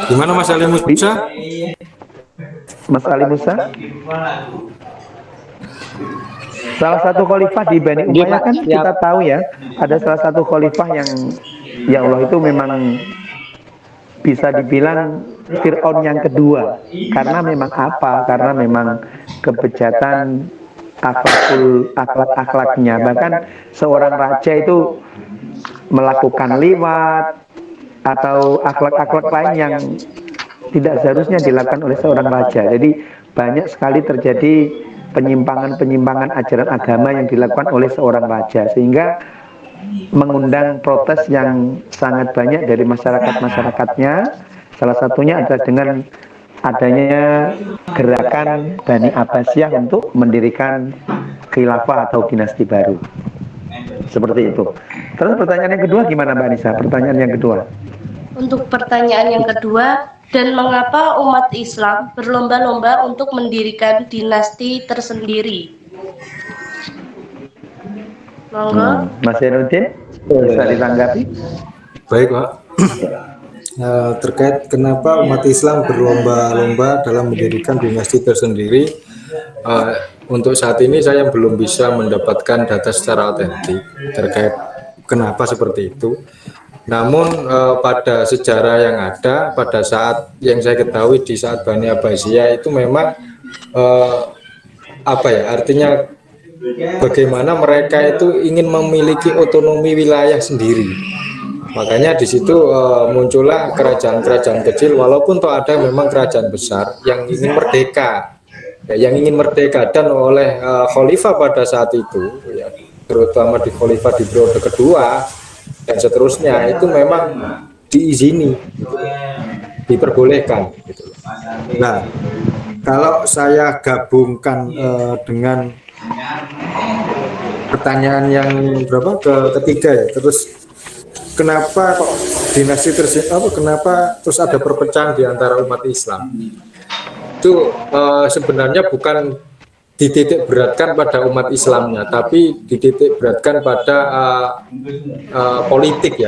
Gimana Mas Ali Musa? Mas Ali Musa? Salah satu khalifah di Bani Umayyah kan kita tahu ya, ada salah satu khalifah yang ya Allah itu memang bisa dibilang Fir'aun yang kedua. Karena memang apa? Karena memang kebejatan akhlaknya. Bahkan seorang raja itu melakukan liwat atau akhlak-akhlak lain yang tidak seharusnya dilakukan oleh seorang raja. Jadi banyak sekali terjadi penyimpangan-penyimpangan ajaran agama yang dilakukan oleh seorang raja, sehingga mengundang protes yang sangat banyak dari masyarakat-masyarakatnya. Salah satunya adalah dengan adanya gerakan Bani Abbasiyah untuk mendirikan khilafah atau dinasti baru. Seperti itu. Terus pertanyaan yang kedua gimana Mbak Anissa? Pertanyaan yang kedua. Untuk pertanyaan yang kedua, dan mengapa umat Islam berlomba-lomba untuk mendirikan dinasti tersendiri? Monggo. Mas Zainuddin, bisa ditanggapi? Baik Pak. Terkait kenapa umat Islam berlomba-lomba dalam mendirikan dinasti tersendiri, untuk saat ini saya belum bisa mendapatkan data secara otentik terkait kenapa seperti itu. Namun pada sejarah yang ada, pada saat yang saya ketahui di saat Bani Abbasiyah itu memang artinya bagaimana mereka itu ingin memiliki otonomi wilayah sendiri. Makanya di situ muncullah kerajaan-kerajaan kecil, walaupun toh ada memang kerajaan besar yang ingin merdeka, dan oleh khalifah pada saat itu, ya, terutama di khalifah di periode kedua dan seterusnya, itu memang diizini, diperbolehkan. Gitu. Nah, kalau saya gabungkan dengan pertanyaan yang ketiga ya, terus kenapa kok dinasti kenapa terus ada perpecahan di antara umat Islam? Itu sebenarnya bukan dititik beratkan pada umat Islamnya, tapi dititik beratkan pada politik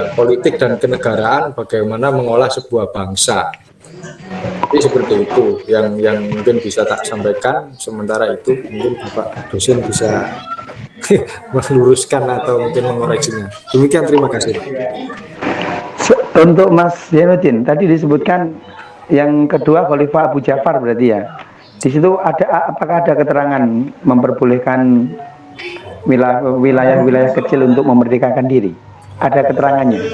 dan kenegaraan, bagaimana mengolah sebuah bangsa. Jadi seperti itu yang mungkin bisa tak sampaikan. Sementara itu mungkin Bapak dosen bisa meluruskan atau mungkin mengoreksinya. Demikian, terima kasih. Untuk Mas Zainuddin, tadi disebutkan yang kedua Khalifah Abu Ja'far berarti ya. Di situ apakah ada keterangan memperbolehkan wilayah-wilayah kecil untuk memerdekakan diri? Ada keterangannya?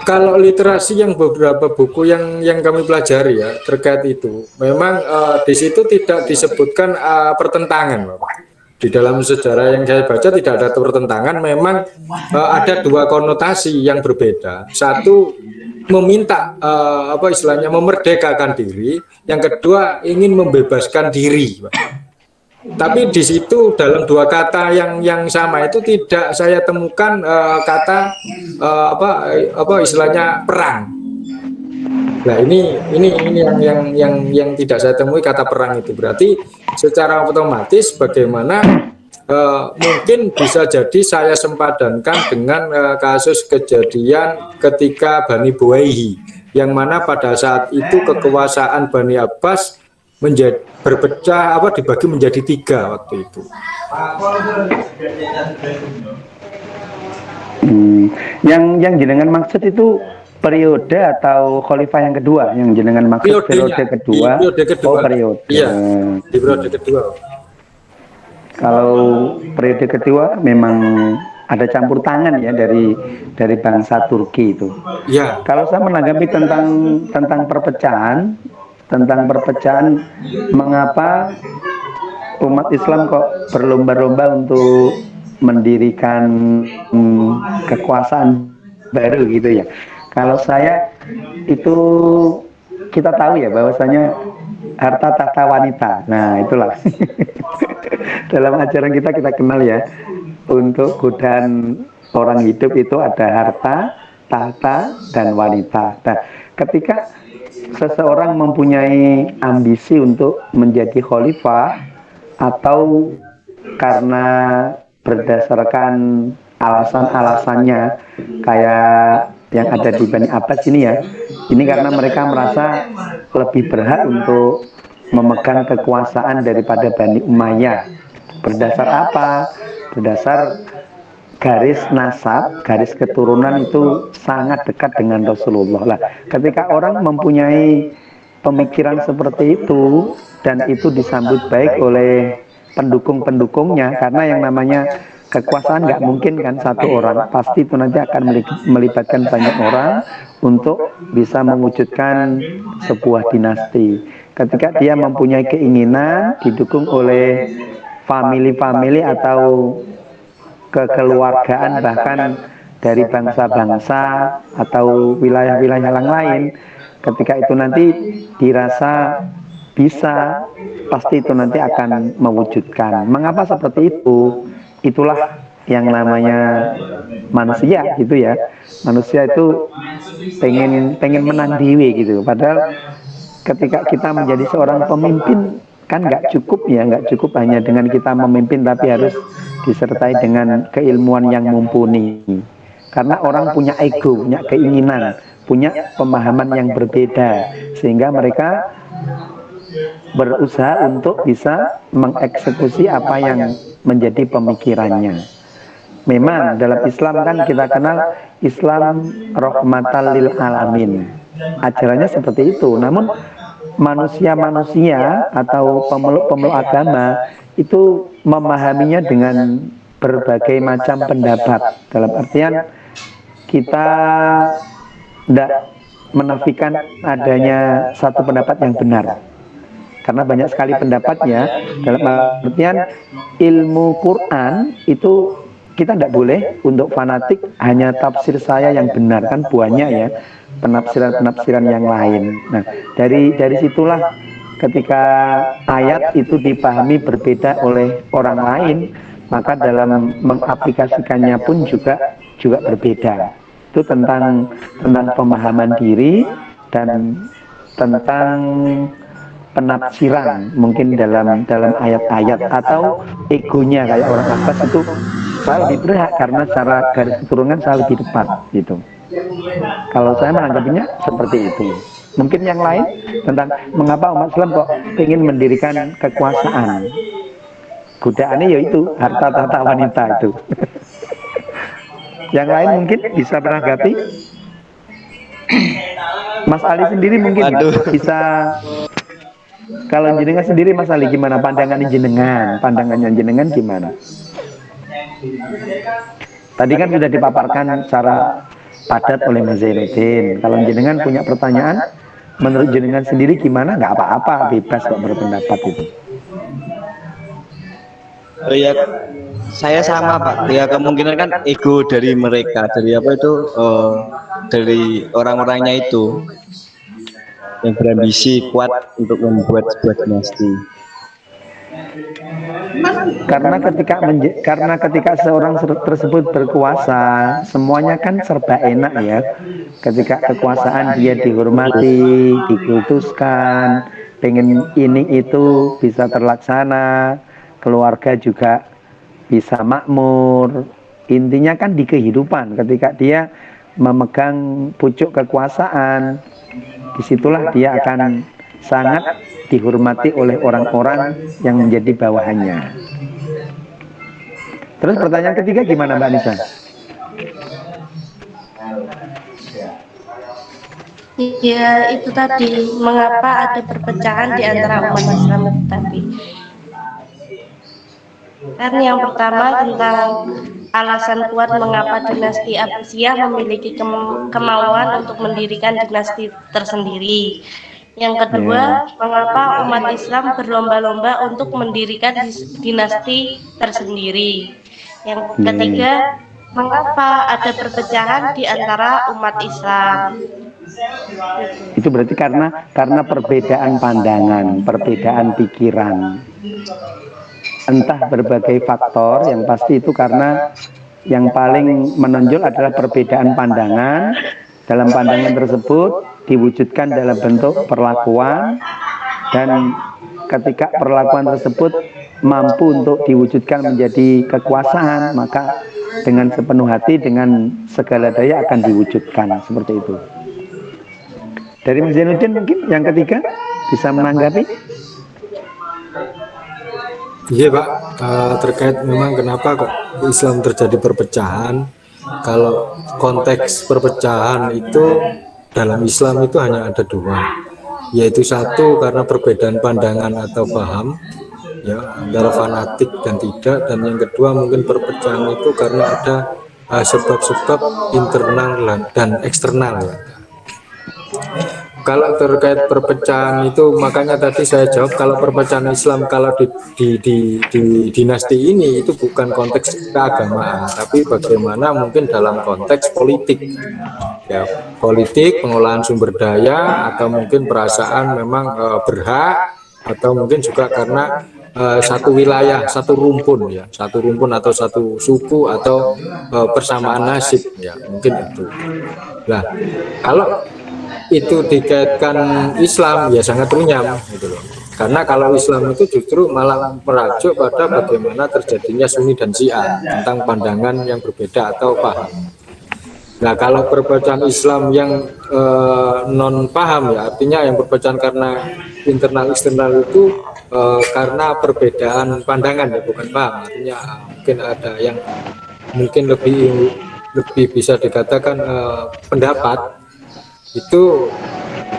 Kalau literasi yang beberapa buku yang kami pelajari ya terkait itu, memang di situ tidak disebutkan pertentangan, Bapak. Di dalam sejarah yang saya baca tidak ada pertentangan, memang ada dua konotasi yang berbeda. Satu meminta memerdekakan diri, yang kedua ingin membebaskan diri. Tapi di situ dalam dua kata yang sama itu tidak saya temukan kata perang. Nah ini yang tidak saya temui kata perang itu. Berarti secara otomatis bagaimana mungkin bisa jadi saya sempadankan dengan kasus kejadian ketika Bani Buwaihi, yang mana pada saat itu kekuasaan Bani Abbas berpecah dibagi menjadi 3 waktu itu. Yang jenengan maksud itu periode atau khalifah yang kedua, yang jenengan maksud periode kedua? Oh, periode. Iya, di periode kedua. Kalau periode kedua memang ada campur tangan ya dari bangsa Turki itu. Ya, Kalau saya menanggapi tentang perpecahan, mengapa umat Islam kok berlomba-lomba untuk mendirikan kekuasaan baru gitu ya. Kalau saya itu kita tahu ya bahwasanya harta tahta wanita. Nah, itulah. Dalam ajaran kita kenal ya. Untuk godaan orang hidup itu ada harta, tahta, dan wanita. Nah, ketika seseorang mempunyai ambisi untuk menjadi khalifah atau karena berdasarkan alasan-alasannya kayak yang ada di Bani Abbas ini ya, ini karena mereka merasa lebih berhak untuk memegang kekuasaan daripada Bani Umayyah. Berdasar apa? Berdasar garis nasab, garis keturunan itu sangat dekat dengan Rasulullah lah. Ketika orang mempunyai pemikiran seperti itu dan itu disambut baik oleh pendukung-pendukungnya, karena yang namanya kekuasaan nggak mungkin kan satu orang, pasti itu nanti akan melibatkan banyak orang untuk bisa mewujudkan sebuah dinasti. Ketika dia mempunyai keinginan didukung oleh family-family atau kekeluargaan bahkan dari bangsa-bangsa atau wilayah-wilayah yang lain, ketika itu nanti dirasa bisa, pasti itu nanti akan mewujudkan. Mengapa seperti itu? Itulah yang namanya manusia gitu ya. Manusia itu pengen menang diri gitu. Padahal ketika kita menjadi seorang pemimpin kan nggak cukup ya, nggak cukup hanya dengan kita memimpin, tapi harus disertai dengan keilmuan yang mumpuni. Karena orang punya ego, punya keinginan, punya pemahaman yang berbeda, sehingga mereka berusaha untuk bisa mengeksekusi apa yang menjadi pemikirannya. Memang dalam Islam kan kita kenal Islam rahmatan lil alamin. Ajarannya seperti itu. Namun manusia-manusia atau pemeluk-pemeluk agama itu memahaminya dengan berbagai macam pendapat. Dalam artian kita tidak menafikan adanya satu pendapat yang benar, karena banyak sekali pendapatnya. Dalam artian ilmu Quran itu kita tidak boleh untuk fanatik hanya tafsir saya yang benar, kan banyak ya penafsiran-penafsiran yang lain. Nah, dari situlah ketika ayat itu dipahami berbeda oleh orang lain, maka dalam mengaplikasikannya pun juga berbeda. Itu tentang pemahaman diri dan tentang penafsiran mungkin dalam ayat-ayat, atau egonya kayak orang Abbas itu saya lebih berhak karena secara garis keturunan saya lebih tepat gitu. Kalau saya menanggapinya seperti itu. Mungkin yang lain tentang mengapa umat Islam kok ingin mendirikan kekuasaan. Godaannya yaitu harta tahta wanita itu. Yang lain mungkin bisa menanggapi. Mas Ali sendiri mungkin bisa. Kalau jenengan sendiri Mas Ali gimana pandangannya jenengan? Pandangannya jenengan gimana? Tadi kan sudah dipaparkan secara padat oleh Mas Zainuddin. Kalau jenengan punya pertanyaan, menurut jenengan sendiri gimana? Nggak apa-apa, bebas kok berpendapat itu. Ya, saya sama Pak. Ya kemungkinan kan ego dari mereka, dari apa itu, dari orang-orangnya itu yang berambisi kuat untuk membuat sebuah dinasti. Karena ketika seorang tersebut berkuasa, semuanya kan serba enak ya. Ketika kekuasaan dia dihormati, dikultuskan, pengen ini itu bisa terlaksana, keluarga juga bisa makmur. Intinya kan di kehidupan, ketika dia memegang pucuk kekuasaan, disitulah dia akan sangat dihormati oleh orang-orang yang menjadi bawahannya. Terus pertanyaan ketiga gimana Mbak Nisa? Ya itu tadi, mengapa ada perpecahan di antara umat Islam tadi. Kan yang pertama tentang alasan kuat mengapa dinasti Abbasiyah memiliki kemauan untuk mendirikan dinasti tersendiri. Yang kedua, mengapa umat Islam berlomba-lomba untuk mendirikan dinasti tersendiri. Yang ketiga, mengapa ada perpecahan di antara umat Islam. Itu berarti karena perbedaan pandangan, perbedaan pikiran. Entah berbagai faktor, yang pasti itu karena yang paling menonjol adalah perbedaan pandangan. Dalam pandangan tersebut diwujudkan dalam bentuk perlakuan, dan ketika perlakuan tersebut mampu untuk diwujudkan menjadi kekuasaan, maka dengan sepenuh hati, dengan segala daya akan diwujudkan, seperti itu. Dari Mas Zainuddin mungkin yang ketiga bisa menanggapi. Iya Pak, terkait memang kenapa kok Islam terjadi perpecahan. Kalau konteks perpecahan itu dalam Islam itu hanya ada dua, yaitu satu karena perbedaan pandangan atau paham, ya, antara fanatik dan tidak, dan yang kedua mungkin perpecahan itu karena ada sebab-sebab internal dan eksternal, ya. Kalau terkait perpecahan itu, makanya tadi saya jawab kalau perpecahan Islam kalau di dinasti ini itu bukan konteks keagamaan, tapi bagaimana mungkin dalam konteks politik, ya, politik, pengolahan sumber daya, atau mungkin perasaan memang berhak, atau mungkin juga karena satu wilayah, satu rumpun, ya, satu rumpun atau satu suku atau persamaan nasib, ya, mungkin itu. Nah, kalau itu dikaitkan Islam, ya sangat runyam gitu loh. Karena kalau Islam itu justru malah merajuk pada bagaimana terjadinya Sunni dan Syiah tentang pandangan yang berbeda atau paham. Nah, kalau perpecahan Islam yang non paham, ya artinya yang perpecahan karena internal eksternal itu karena perbedaan pandangan, ya bukan paham. Artinya mungkin ada yang mungkin lebih bisa dikatakan pendapat. Itu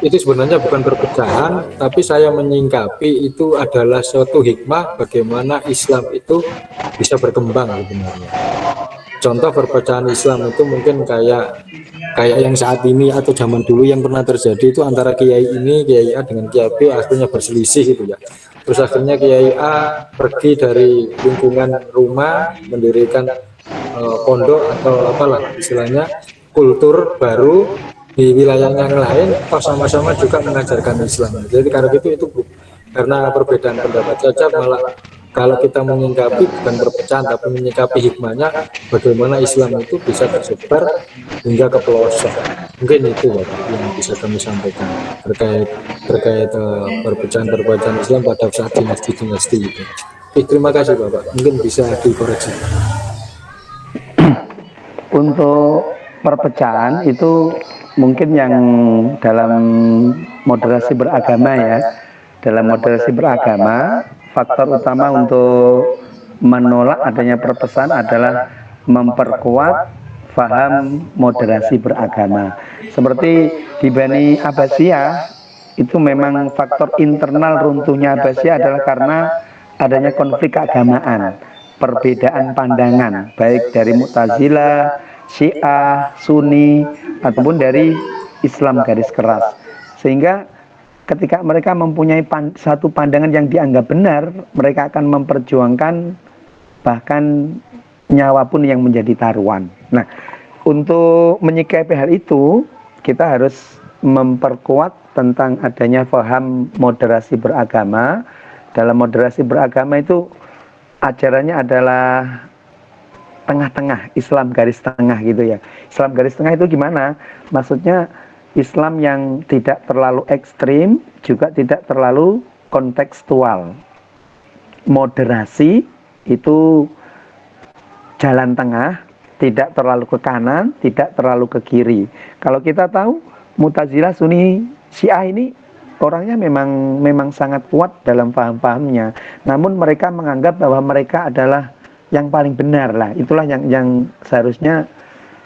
sebenarnya bukan perpecahan, tapi saya menyingkapi itu adalah suatu hikmah bagaimana Islam itu bisa berkembang sebenarnya. Contoh perpecahan Islam itu mungkin kayak yang saat ini atau zaman dulu yang pernah terjadi itu antara Kiai ini, Kiai A dengan Kiai B akhirnya berselisih gitu ya. Terus akhirnya Kiai A pergi dari lingkungan rumah mendirikan pondok atau apalah istilahnya kultur baru di wilayah yang lain, toh sama-sama juga mengajarkan Islam. Jadi karena itu karena perbedaan pendapat saja, malah kalau kita menyikapi bukan perpecahan tapi menyikapi hikmahnya bagaimana Islam itu bisa tersebar hingga ke pelosok. Mungkin itu Bapak yang bisa kami sampaikan terkait perpecahan Islam pada saat dinasti-dinasti itu. Oke, terima kasih Bapak. Mungkin bisa dikoreksi. Untuk perpecahan itu mungkin yang dalam moderasi beragama, ya, dalam moderasi beragama faktor utama untuk menolak adanya perpecahan adalah memperkuat paham moderasi beragama. Seperti di Bani Abbasiyah itu memang faktor internal runtuhnya Abbasiyah adalah karena adanya konflik keagamaan, perbedaan pandangan baik dari Mu'tazilah, Syiah, Sunni, ataupun dari Islam garis keras. Sehingga ketika mereka mempunyai satu pandangan yang dianggap benar, mereka akan memperjuangkan bahkan nyawa pun yang menjadi taruhan. Nah, untuk menyikapi hal itu, kita harus memperkuat tentang adanya paham moderasi beragama. Dalam moderasi beragama itu ajarannya adalah tengah-tengah, Islam garis tengah gitu ya. Islam garis tengah itu gimana? Maksudnya Islam yang tidak terlalu ekstrim, juga tidak terlalu kontekstual. Moderasi itu jalan tengah, tidak terlalu ke kanan, tidak terlalu ke kiri. Kalau kita tahu Mu'tazilah, Sunni, Syiah ini orangnya memang sangat kuat dalam paham-pahamnya. Namun mereka menganggap bahwa mereka adalah yang paling benar lah. Itulah yang seharusnya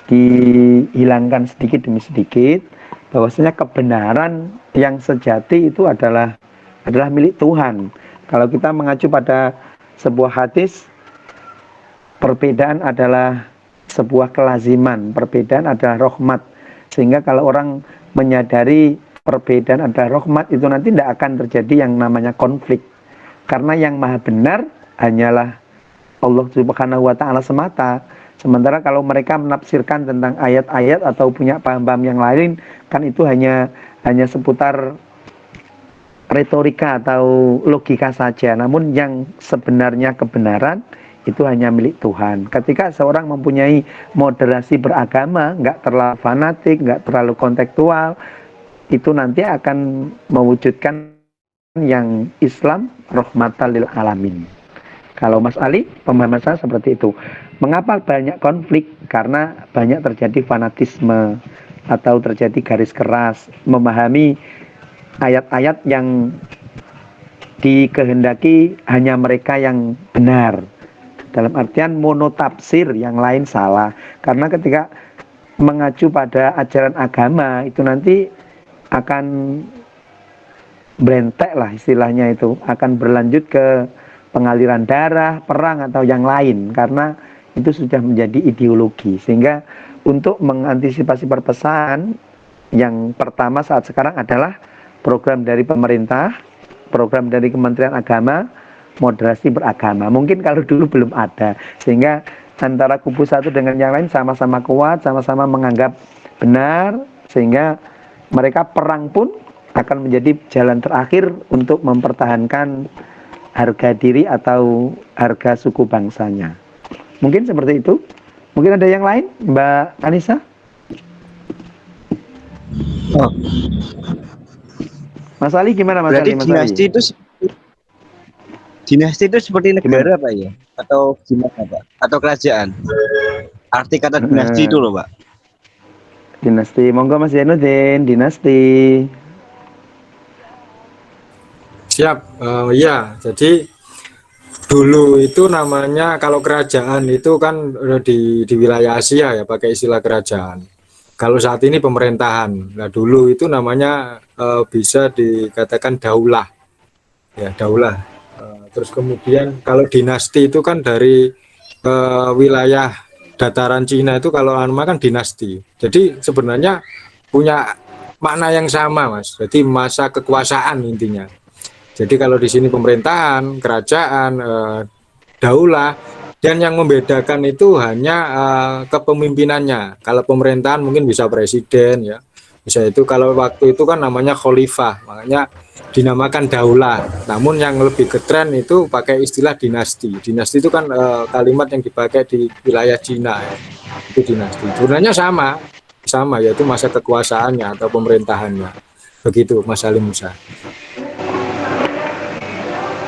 dihilangkan sedikit demi sedikit, bahwasanya kebenaran yang sejati itu adalah milik Tuhan. Kalau kita mengacu pada sebuah hadis, perbedaan adalah sebuah kelaziman, perbedaan adalah rahmat. Sehingga kalau orang menyadari perbedaan adalah rahmat, itu nanti tidak akan terjadi yang namanya konflik. Karena yang maha benar hanyalah Allah Subhanahu wa Ta'ala semata. Sementara kalau mereka menafsirkan tentang ayat-ayat atau punya paham-paham yang lain, kan itu hanya seputar retorika atau logika saja. Namun yang sebenarnya kebenaran itu hanya milik Tuhan. Ketika seorang mempunyai moderasi beragama, nggak terlalu fanatik, nggak terlalu kontekstual, itu nanti akan mewujudkan yang Islam rahmatan lil alamin. Kalau Mas Ali, pemahaman saya seperti itu. Mengapa banyak konflik? Karena banyak terjadi fanatisme atau terjadi garis keras, memahami ayat-ayat yang dikehendaki hanya mereka yang benar. Dalam artian monotafsir, yang lain salah. Karena ketika mengacu pada ajaran agama, itu nanti akan berentek lah istilahnya itu. Akan berlanjut ke pengaliran darah, perang atau yang lain. Karena itu sudah menjadi ideologi. Sehingga untuk mengantisipasi perpecahan, yang pertama saat sekarang adalah program dari pemerintah, program dari Kementerian Agama, moderasi beragama. Mungkin kalau dulu belum ada, sehingga antara kubu satu dengan yang lain sama-sama kuat, sama-sama menganggap benar, sehingga mereka perang pun akan menjadi jalan terakhir untuk mempertahankan harga diri atau harga suku bangsanya. Mungkin seperti itu. Mungkin ada yang lain, Mbak Anissa? Oh, Mas Ali gimana Mas berarti Ali? Mas dinasti Ali? itu dinasti itu seperti negara Pak ya? Atau gimana Pak? Atau kerajaan? Arti kata dinasti itu loh Pak. Dinasti, monggo Mas Zainuddin, dinasti. Siap, ya. Jadi dulu itu namanya kalau kerajaan itu kan di wilayah Asia ya pakai istilah kerajaan. Kalau saat ini pemerintahan. Nah dulu itu namanya bisa dikatakan daulah, ya daulah. Terus kemudian kalau dinasti itu kan dari wilayah dataran Cina itu kalau nama kan dinasti. Jadi sebenarnya punya makna yang sama Mas. Jadi masa kekuasaan intinya. Jadi kalau di sini pemerintahan, kerajaan, daulah, dan yang membedakan itu hanya kepemimpinannya. Kalau pemerintahan mungkin bisa presiden ya, bisa itu. Kalau waktu itu kan namanya khalifah, makanya dinamakan daulah. Namun yang lebih keren itu pakai istilah dinasti. Dinasti itu kan kalimat yang dipakai di wilayah Cina ya. Itu dinasti. Sebenarnya sama yaitu masa kekuasaannya atau pemerintahannya. Begitu Mas Ali Musa.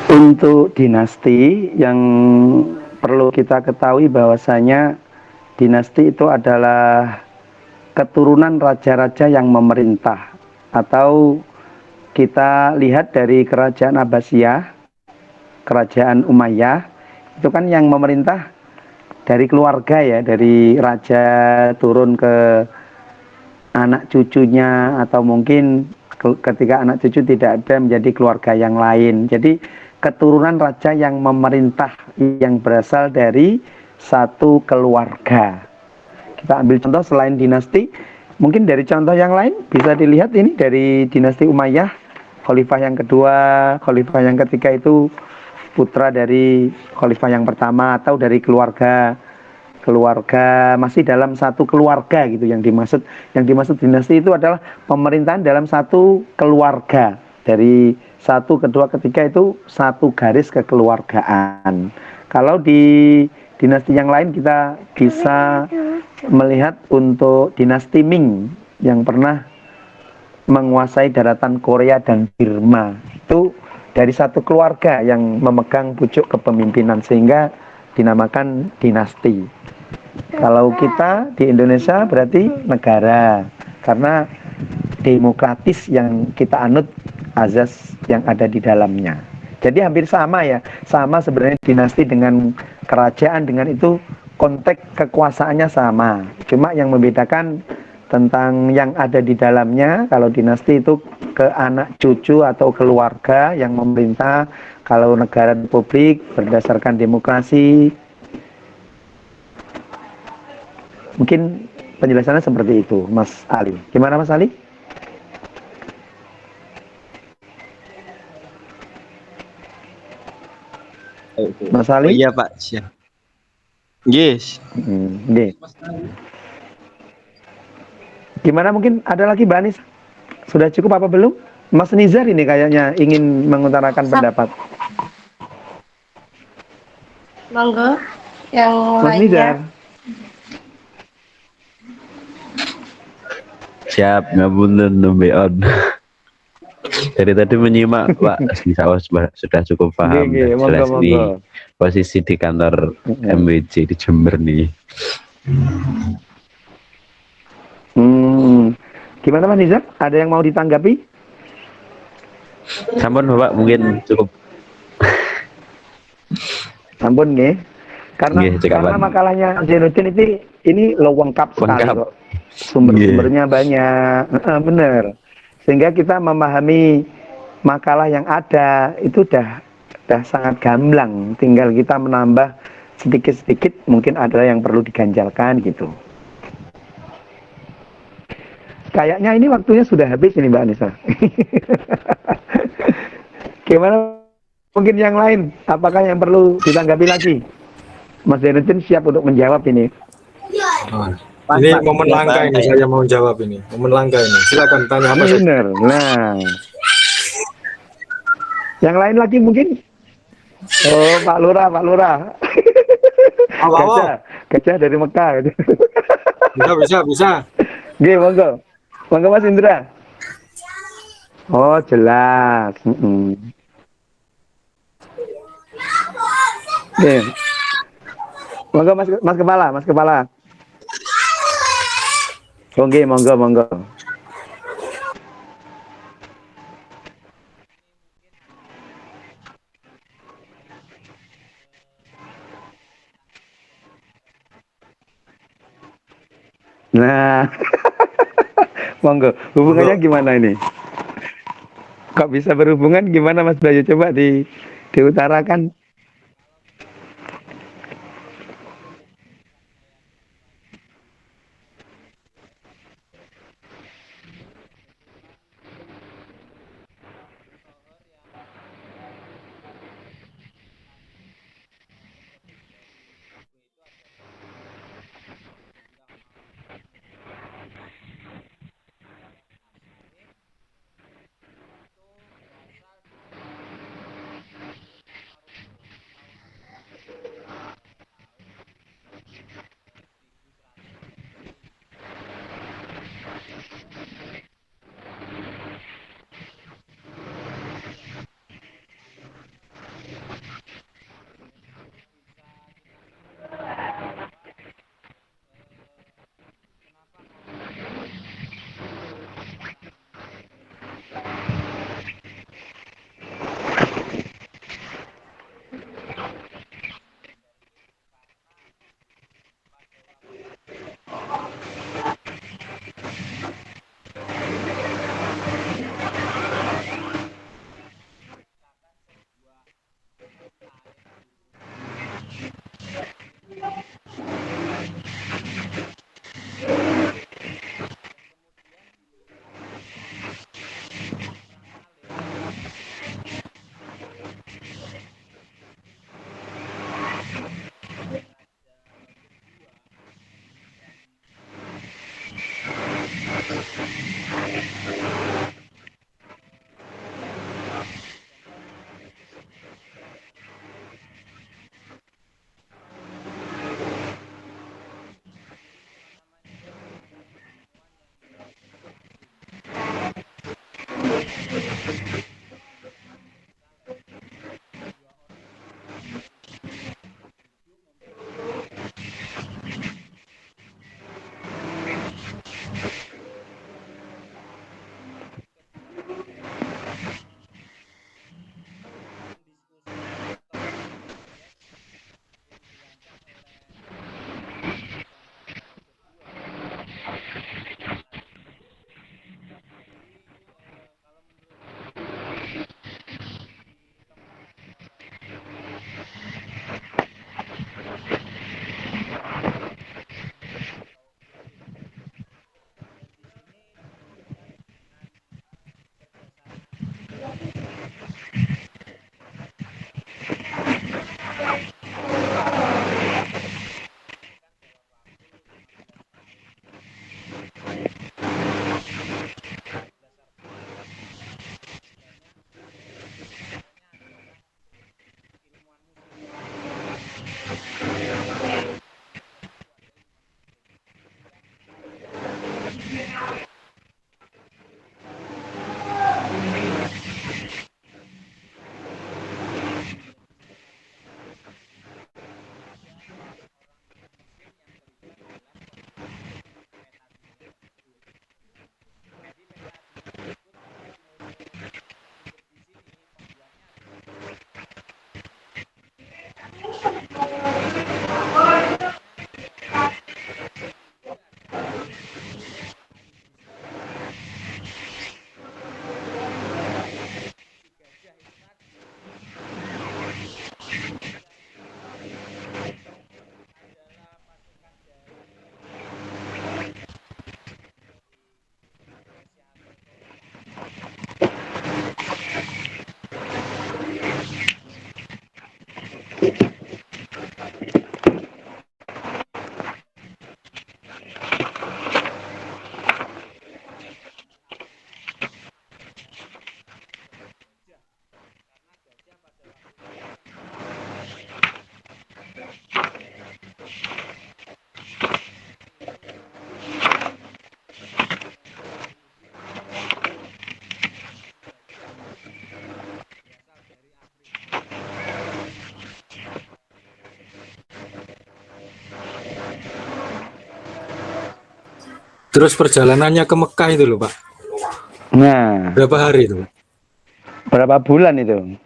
Untuk dinasti yang perlu kita ketahui bahwasanya dinasti itu adalah keturunan raja-raja yang memerintah, atau kita lihat dari kerajaan Abbasiyah, kerajaan Umayyah, itu kan yang memerintah dari keluarga ya, dari raja turun ke anak cucunya, atau mungkin ketika anak cucu tidak ada menjadi keluarga yang lain. Jadi keturunan raja yang memerintah yang berasal dari satu keluarga. Kita ambil contoh selain dinasti, mungkin dari contoh yang lain bisa dilihat ini dari dinasti Umayyah, khalifah yang kedua, khalifah yang ketiga itu putra dari khalifah yang pertama atau dari keluarga masih dalam satu keluarga gitu. Yang dimaksud dinasti itu adalah pemerintahan dalam satu keluarga. Dari satu, kedua, ketiga itu satu garis kekeluargaan. Kalau di dinasti yang lain kita bisa melihat untuk dinasti Ming yang pernah menguasai daratan Korea dan Burma. Itu dari satu keluarga yang memegang pucuk kepemimpinan sehingga dinamakan dinasti. Kalau kita di Indonesia berarti negara, karena demokratis yang kita anut azas yang ada di dalamnya. Jadi hampir sama ya, sama sebenarnya dinasti dengan kerajaan, dengan itu konteks kekuasaannya sama. Cuma yang membedakan tentang yang ada di dalamnya. Kalau dinasti itu ke anak cucu atau keluarga yang memerintah. Kalau negara republik berdasarkan demokrasi, Mungkin penjelasannya seperti itu, Mas Ali. Gimana Mas Ali? Mas Oh Ali? iya Pak, siap. Yes. Oke. Gimana, mungkin ada lagi Mbak Anis? Sudah cukup apa belum? Mas Nizar ini kayaknya ingin mengutarakan pendapat. Monggo, yang Mas lainnya. Nizar. Siap, ngapunten nembe on. Dari tadi menyimak Pak, insya Allah sudah cukup paham dan Monggo, jelas monggo. nih posisi di kantor MWC di Jember nih. Gimana Mas Nizar? Ada yang mau ditanggapi? Sampun Bapak mungkin cukup. Ampun nggih. Karena Nggih, cekapan. makalahnya Zainuddin ini lo lengkap sekali Lengkap. kok. Sumber-sumbernya banyak. Bener. Sehingga kita memahami makalah yang ada itu udah sangat gamblang. Tinggal kita menambah sedikit-sedikit, mungkin ada yang perlu diganjalkan gitu. Kayaknya ini waktunya sudah habis ini Mbak Anissa. Gimana mungkin yang lain? Apakah yang perlu ditanggapi lagi? Mas Zainuddin siap untuk menjawab ini. Ini momen langka ini, saya mau jawab ini. Momen langka ini. Silakan tanya apa saja. Bener. Nah, yang lain lagi mungkin. Oh, Pak Lurah. Gajah dari Mekah. Bisa. Oke, monggo. Monggo Mas Indra. Oh, jelas. Oke. Monggo Mas Kepala. Oke, monggo. Nah, monggo. Hubungannya gimana ini? Kok bisa berhubungan gimana Mas Bayu? Coba diutarakan. Terus perjalanannya ke Mekah itu loh Pak, Nah, berapa hari itu? berapa bulan itu?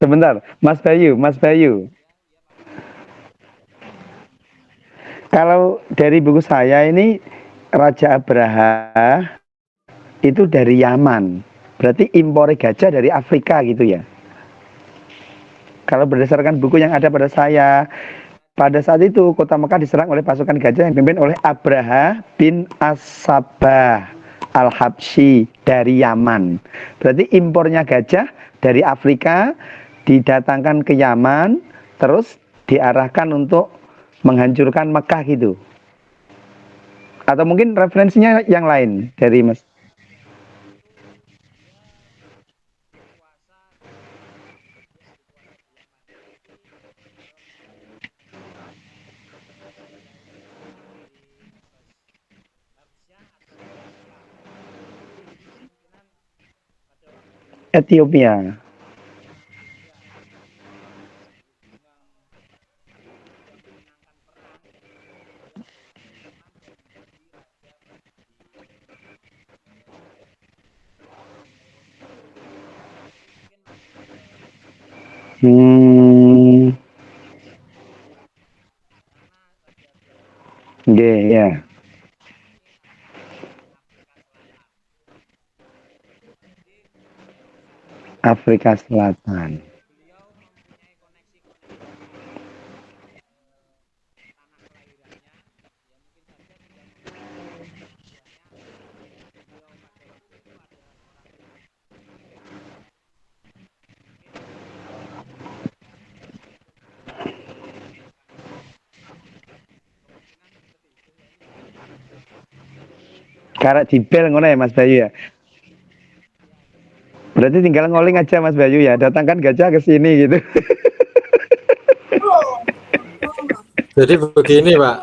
Sebentar, Mas Bayu, Mas Bayu. Kalau dari buku saya ini Raja Abraha itu dari Yaman. Berarti impor gajah dari Afrika gitu ya. Kalau berdasarkan buku yang ada pada saya, pada saat itu kota Mekah diserang oleh pasukan gajah yang dipimpin oleh Abraha bin As-Sabah Al-Habsyi dari Yaman. Berarti impornya gajah dari Afrika didatangkan ke Yaman, terus diarahkan untuk menghancurkan Mekah gitu. Atau mungkin referensinya yang lain dari Mas Ethiopia. Ya. Afrika Selatan. Karena dibel ngono ya Mas Bayu ya. Berarti tinggal ngoling aja Mas Bayu ya, datangkan gajah ke sini gitu. Jadi begini Pak,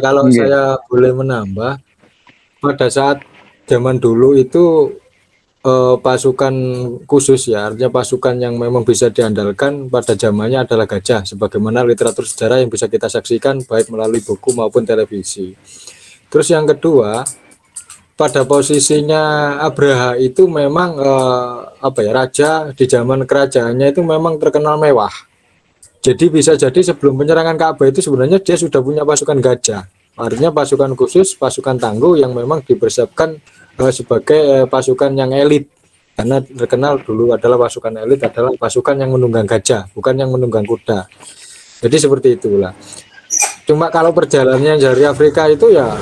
kalau Nggih. saya boleh menambah, pada saat zaman dulu itu pasukan khusus ya, artinya pasukan yang memang bisa diandalkan pada zamannya adalah gajah, sebagaimana literatur sejarah yang bisa kita saksikan baik melalui buku maupun televisi. Terus yang kedua, pada posisinya Abraha itu memang apa ya, raja di zaman kerajaannya itu memang terkenal mewah. Jadi bisa jadi sebelum penyerangan Ka'bah itu sebenarnya dia sudah punya pasukan gajah. Artinya pasukan khusus, pasukan tangguh yang memang dipersiapkan sebagai pasukan yang elit. Karena terkenal dulu adalah pasukan elit adalah pasukan yang menunggang gajah, bukan yang menunggang kuda. Jadi seperti itulah. Cuma kalau perjalanannya dari Afrika itu ya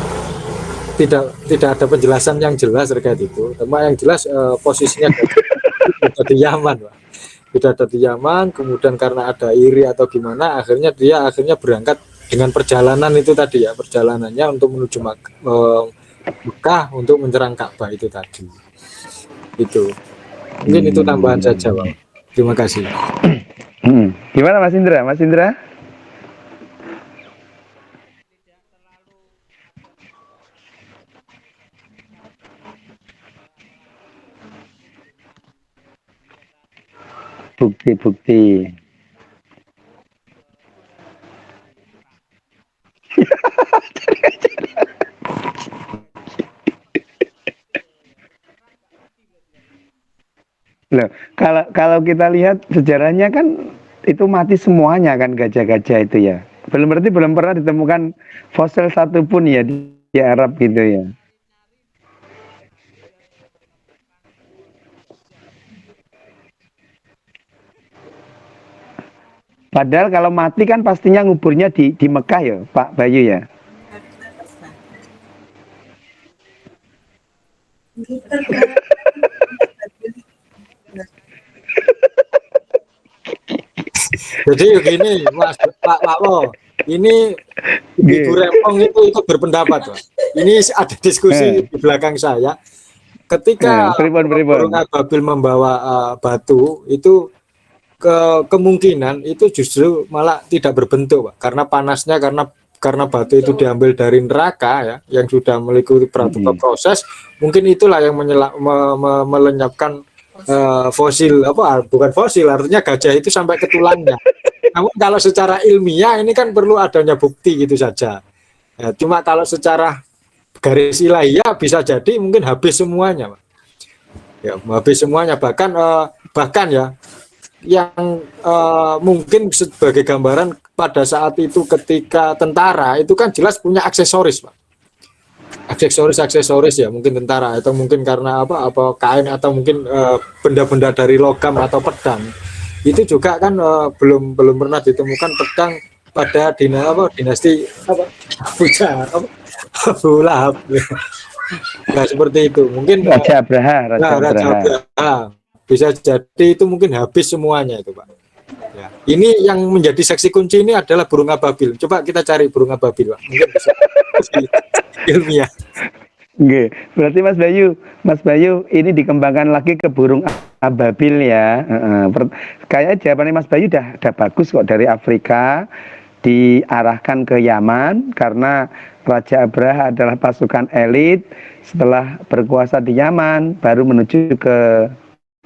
tidak ada penjelasan yang jelas terkait itu. Cuma yang jelas posisinya ada di Yaman, Pak. Sudah ada di Yaman, kemudian karena ada iri atau gimana, akhirnya dia berangkat dengan perjalanan itu tadi ya, perjalanannya untuk menuju Mekah untuk menyerang Ka'bah itu tadi. Itu. Mungkin itu tambahan saja, Pak. Terima kasih. Gimana Mas Indra? Mas Indra? Bukti-bukti. Loh, kalau kita lihat sejarahnya kan itu mati semuanya kan gajah-gajah itu ya. Berarti belum pernah ditemukan fosil satupun ya di Arab gitu ya. Padahal kalau mati kan pastinya nguburnya di Mekah ya, Pak Bayu ya. Jadi begini, Mas Pak Lo, ini Ibu Rempong itu berpendapat, Pak. Ini ada diskusi di belakang saya. Ketika burung ababil membawa batu itu kemungkinan itu justru malah tidak berbentuk, Pak. Karena panasnya, karena batu itu diambil dari neraka ya, yang sudah mengikuti proses, mungkin itulah yang melenyapkan fosil, bukan fosil, artinya gajah itu sampai ke tulangnya. Namun kalau secara ilmiah ini kan perlu adanya bukti gitu saja. Ya, cuma kalau secara garis ilahiyah bisa jadi mungkin habis semuanya, Pak. Ya, habis semuanya, bahkan ya yang mungkin sebagai gambaran pada saat itu ketika tentara itu kan jelas punya aksesoris, Pak. Aksesoris ya, mungkin tentara atau mungkin karena apa kain atau mungkin benda-benda dari logam atau pedang. Itu juga kan belum pernah ditemukan pedang pada dinasti Puja Abu Lahab. Nah, seperti itu. Mungkin Raja Abraha. Bisa jadi itu mungkin habis semuanya itu, Pak. Ya. Ini yang menjadi saksi kunci ini adalah burung ababil. Coba kita cari burung ababil, Pak. Mungkin bisa ilmiah. Oke, berarti Mas Bayu ini dikembangkan lagi ke burung ababil ya. Kayaknya jawabannya Mas Bayu udah bagus kok, dari Afrika diarahkan ke Yaman karena Raja Abraha adalah pasukan elit. Setelah berkuasa di Yaman baru menuju ke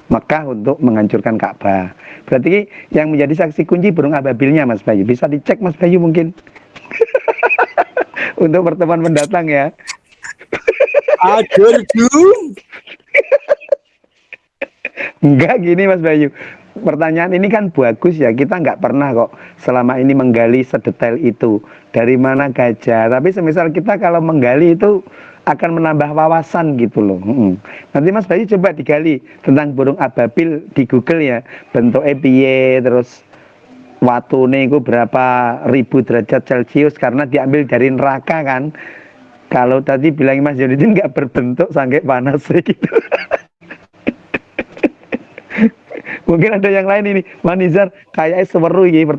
Mekah untuk menghancurkan Ka'bah. Berarti yang menjadi saksi kunci burung ababilnya Mas Bayu. Bisa dicek Mas Bayu mungkin untuk pertemuan mendatang ya. Aduh. Enggak, gini Mas Bayu, pertanyaan ini kan bagus ya, kita nggak pernah kok selama ini menggali sedetail itu dari mana gajah, tapi semisal kita kalau menggali itu akan menambah wawasan gitu loh. Nanti Mas Bayu coba digali tentang burung ababil di Google ya, bentuknya piye, terus watune itu berapa ribu derajat Celcius karena diambil dari neraka kan. Kalau tadi bilang Mas Jonidin nggak berbentuk sampai panas gitu. Mungkin ada yang lain ini, Manizar kayaknya seweru ini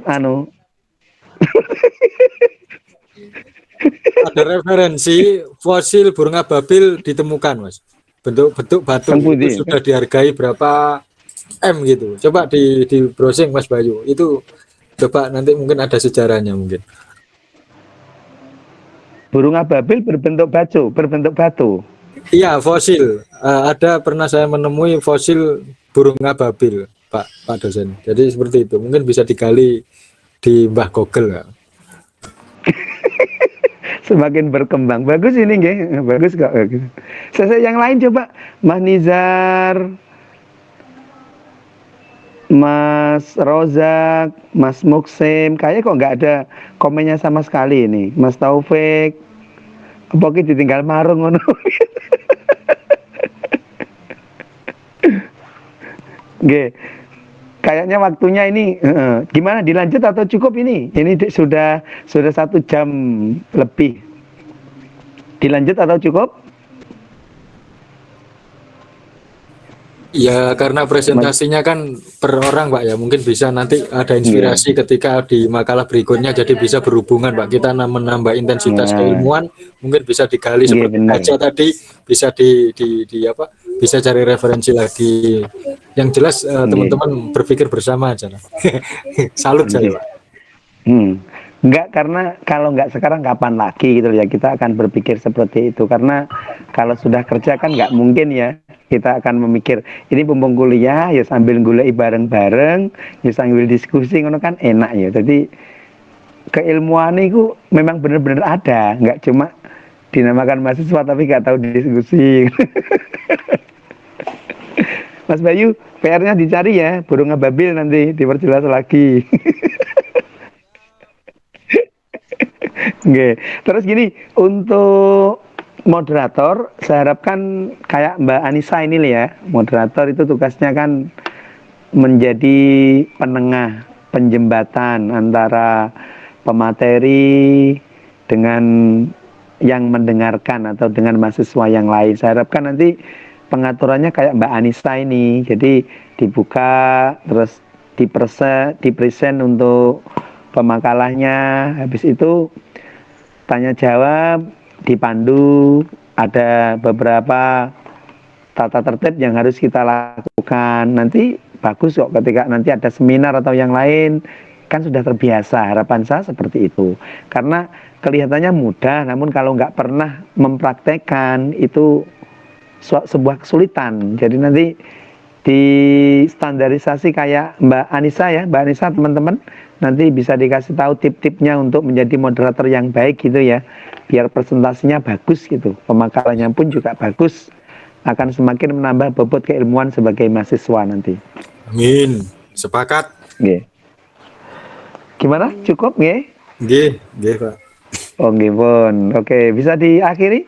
Ada referensi fosil burung ababil ditemukan, Mas. Bentuk batu itu sudah dihargai berapa M gitu. Coba di browsing Mas Bayu. Itu coba nanti mungkin ada sejarahnya mungkin. Burung ababil berbentuk batu. Iya, fosil. Ada pernah saya menemui fosil burung ababil, Pak dosen. Jadi seperti itu. Mungkin bisa digali di Mbah Google ya. Semakin berkembang. Bagus ini nggih. Bagus kok. Saya yang lain coba Mas Nizar, Mas Rozak, Mas Muksim, kayaknya kok nggak ada komennya sama sekali ini. Mas Taufik, apa kita ditinggal marung ngono. Oke, kayaknya waktunya ini gimana, dilanjut atau cukup ini? Ini sudah 1 jam lebih. Dilanjut atau cukup? Ya, karena presentasinya kan per orang, Pak ya. Mungkin bisa nanti ada inspirasi ketika di makalah berikutnya, jadi bisa berhubungan, Pak. Kita menambah intensitas keilmuan, mungkin bisa digali seperti aja tadi, bisa bisa cari referensi lagi. Yang jelas teman-teman berpikir bersama aja. Salut saya, Pak. Enggak, karena kalau enggak sekarang kapan lagi gitu ya, kita akan berpikir seperti itu. Karena kalau sudah kerja kan enggak mungkin ya kita akan memikir ini mumpung kuliah ya sambil golek bareng-bareng ya sambil diskusi ngono kan enak ya. Jadi keilmuan itu memang benar-benar ada, enggak cuma dinamakan mahasiswa tapi enggak tahu diskusi. Mas Bayu, PR-nya dicari ya, burung ababil nanti diperjelas lagi. Oke, terus gini, untuk moderator, saya harapkan kayak Mbak Anissa ini ya, moderator itu tugasnya kan menjadi penengah, penjembatan antara pemateri dengan yang mendengarkan atau dengan mahasiswa yang lain. Saya harapkan nanti pengaturannya kayak Mbak Anissa ini, jadi dibuka terus dipresent untuk pemakalahnya, habis itu tanya jawab, dipandu, ada beberapa tata tertib yang harus kita lakukan. Nanti bagus kok ketika nanti ada seminar atau yang lain, kan sudah terbiasa. Harapan saya seperti itu. Karena kelihatannya mudah, namun kalau nggak pernah mempraktekkan itu sebuah kesulitan. Jadi nanti di standarisasi kayak Mbak Anissa ya, Mbak Anissa teman-teman nanti bisa dikasih tahu tip-tipnya untuk menjadi moderator yang baik gitu ya, biar presentasinya bagus gitu, pemakalannya pun juga bagus, akan semakin menambah bobot keilmuan sebagai mahasiswa nanti. Amin. Sepakat. Oke. Gimana? Cukup nggih? Nggih, Pak. Oh nggih pun. Oke, bisa diakhiri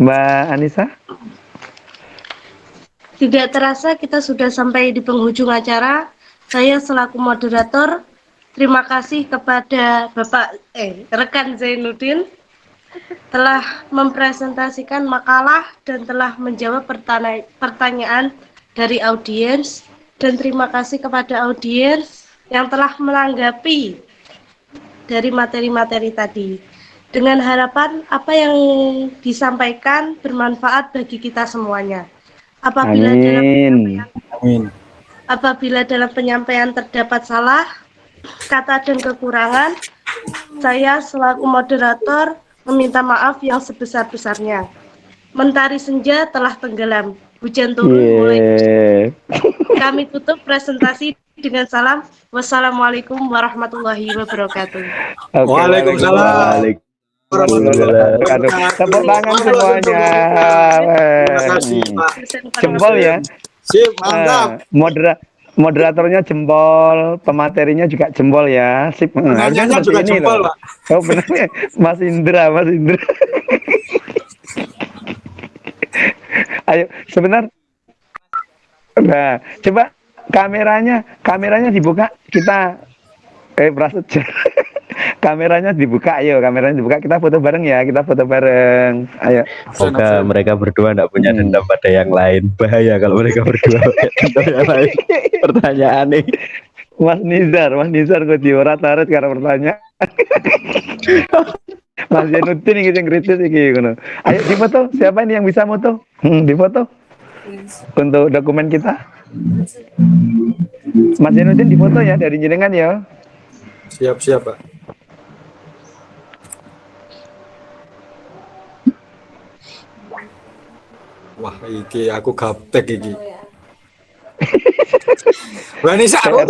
Mbak Anissa? Tidak terasa kita sudah sampai di penghujung acara. Saya selaku moderator, terima kasih kepada rekan Zainuddin telah mempresentasikan makalah dan telah menjawab pertanyaan dari audiens, dan terima kasih kepada audiens yang telah menanggapi dari materi-materi tadi. Dengan harapan apa yang disampaikan bermanfaat bagi kita semuanya. Apabila dalam penyampaian terdapat salah kata dan kekurangan, saya selaku moderator meminta maaf yang sebesar-besarnya. Mentari senja telah tenggelam, hujan turun mulai. Kami tutup presentasi dengan salam. Wassalamualaikum warahmatullahi wabarakatuh. Waalaikumsalam. Tepuk tangan semuanya. Terima kasih, Pak. Jempol ya. Sip, mantap. Moderatornya jempol, pematerinya juga jempol ya. Sip. Penanyanya juga jempol, Pak. Oh benar, Mas Indra. Ayo, sebentar. Nah, coba kameranya dibuka. Kita Prasetya. Kameranya dibuka, kita foto bareng ya, ayo. Semoga mereka berdua tidak punya dendam pada yang lain. Bahaya kalau mereka berdua punya dendam yang lain. Pertanyaan nih, Mas Nizar kok diorat-arat karena pertanyaan. Mas Zainuddin yang kritis iki ngono. Ayo difoto, siapa ini yang bisa foto? Difoto untuk dokumen kita. Mas Zainuddin difoto ya dari jenengan ya. Siap, Pak. Wah, iki aku gaptek iki. Vanessa, ayo.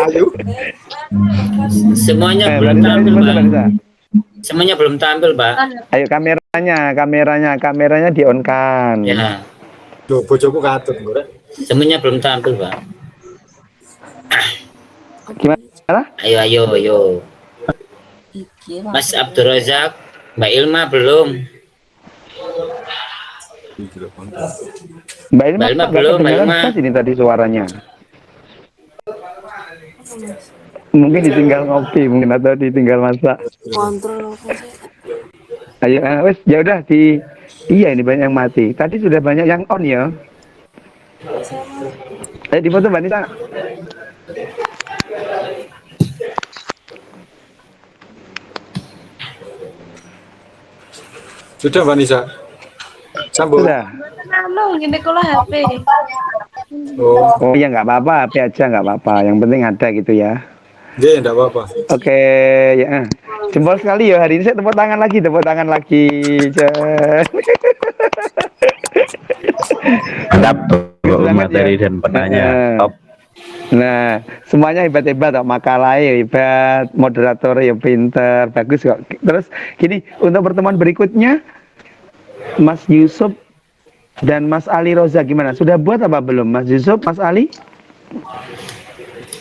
Ayo. Semuanya belum tampil, Pak. Semuanya belum tampil, Pak. Ayo kameranya di-on-kan. Ya. Loh, bojoku katut, Mbak. Semuanya belum tampil, Pak. Gimana? Ayo. Mas Abdul Razak, Mbak Ilma belum. Mbak Ilma belum, Mbak Ilma. Ini tadi suaranya. Mungkin ditinggal ngopi, mungkin atau ditinggal masak. Kontrol. Ayo, wes ya udah iya ini banyak yang mati. Tadi sudah banyak yang on ya. Ayo di foto Mbak Nita. Sudah, Mbak Nisa. Sambung. Sudah. Gini kalau HP. Oh ya nggak apa-apa, HP aja nggak apa-apa. Yang penting ada gitu ya. Nggih, enggak apa-apa. Oke, ya. Jempol sekali ya hari ini. Saya tepuk tangan lagi. mantap materi dan pertanyaan. Top. Nah, semuanya hebat-hebat kok, makalahnya hebat, moderatornya pinter, bagus kok. Terus gini, untuk pertemuan berikutnya Mas Yusuf Dan Mas Ali Roza gimana? Sudah buat apa belum? Mas Yusuf, Mas Ali?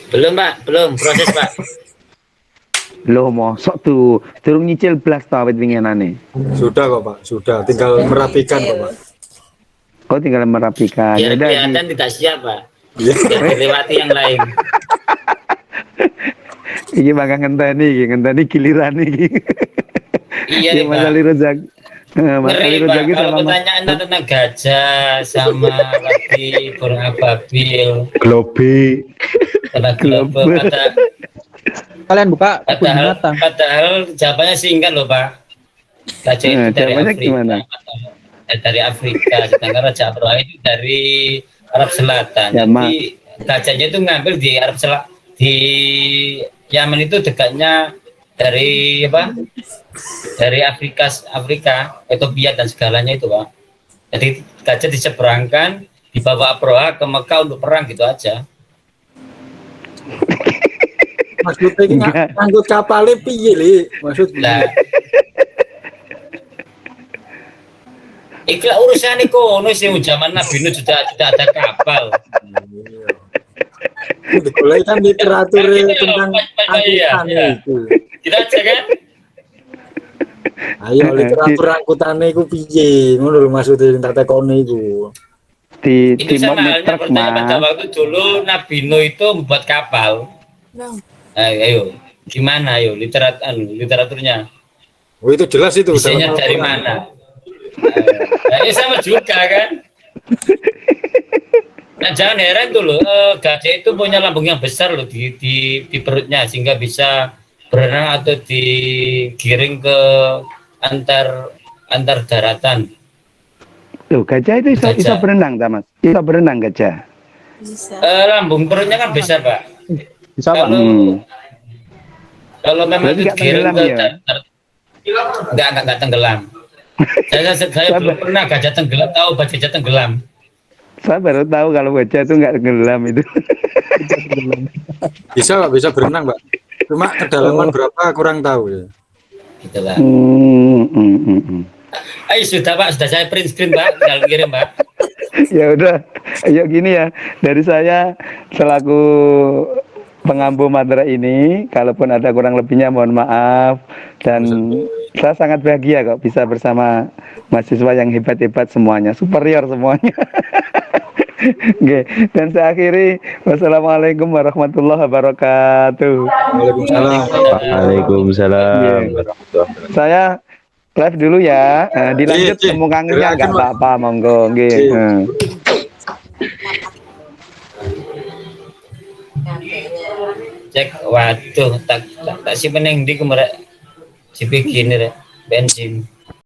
Belum Pak, belum proses Pak. Loh, mosok tuh. Turun nyicil blas tau awet winginane. Sudah kok Pak, sudah. Tinggal merapikan kok Pak. Oh, tinggal merapikan. Biar Yaudah, kelihatan tidak siap Pak. Iya. Biar dilewati yang lain. iki bakal ngenteni giliran iki. Iya Ya, nih Mas Pak. Ali Rozak. Mas Ali Ngeri Pak, Rozaki kalau sama Mas pertanyaan tentang gajah sama tadi burung ababil, Globi. kata globe, Kalian buka kebun binatang. padahal jawabannya singkat loh Pak. Gajah itu dari jawabannya Afrika, gimana? dari Afrika, sedangkan Raja Abroha itu dari Arab Selatan. Ya, Jadi gajahnya itu ngambil di Arab Selatan, di Yaman itu dekatnya dari apa? Dari Afrika, Ethiopia dan segalanya itu Pak. Jadi gajah diseberangkan, dibawa Abroha ke Mekah untuk perang gitu aja. Maksudnya ini Enggak. ngangkut kapalnya piye li? Maksudnya. Nah, ikhlas urusan kono sih zaman Nabi Nuh sudah ada kapal. Mulai kan literatur tentang Iya, angkutan iya. itu. Kita aja kan? Ayo literatur angkutan itu piye? Ngono lho maksudnya tak tekoni iku. di Itu Timur sama halnya Truk, pertanyaan pada Mas. waktu dulu Nabi Nuh itu membuat kapal. Ayo, gimana ayo literaturnya? Oh itu jelas itu. Isinya dalam dari Al-Quran. mana? Nah, ini sama juga kan? Nah jangan heran tuh loh, gajah itu punya lambung yang besar loh di perutnya sehingga bisa berenang atau digiring ke antar daratan. Tuh, gajah itu iso Gajah. berenang, ta, Mas? Iso berenang gajah. Lambung perutnya kan besar Pak. Bisa Pak. Hmm. Kalau memang Berarti itu nggak digiring tenggelam ke ya? nggak tenggelam. Saya belum pernah gajah tenggelam, tahu gajah tenggelam. Saya baru tahu kalau gajah itu nggak tenggelam itu. Bisa Pak, bisa berenang Pak. Cuma kedalaman berapa kurang tahu ya. Gitu lah. Ayo sudah Pak, sudah saya print screen Pak, tinggal kirim Pak. Ya udah, ayo gini ya. Dari saya selaku pengampu materi ini, kalaupun ada kurang lebihnya mohon maaf, dan saya sangat bahagia kok bisa bersama mahasiswa yang hebat-hebat semuanya, superior semuanya. Oke, dan saya akhiri, wassalamualaikum warahmatullahi wabarakatuh. Waalaikumsalam. Waalaikumsalam. Saya live dulu ya. Dilanjut Iya, temu kangennya nggak silakan, Mas. apa-apa, monggo. Nggih. Iya. Cek, waduh, tak si meneng di kemarin si bikin rek bensin.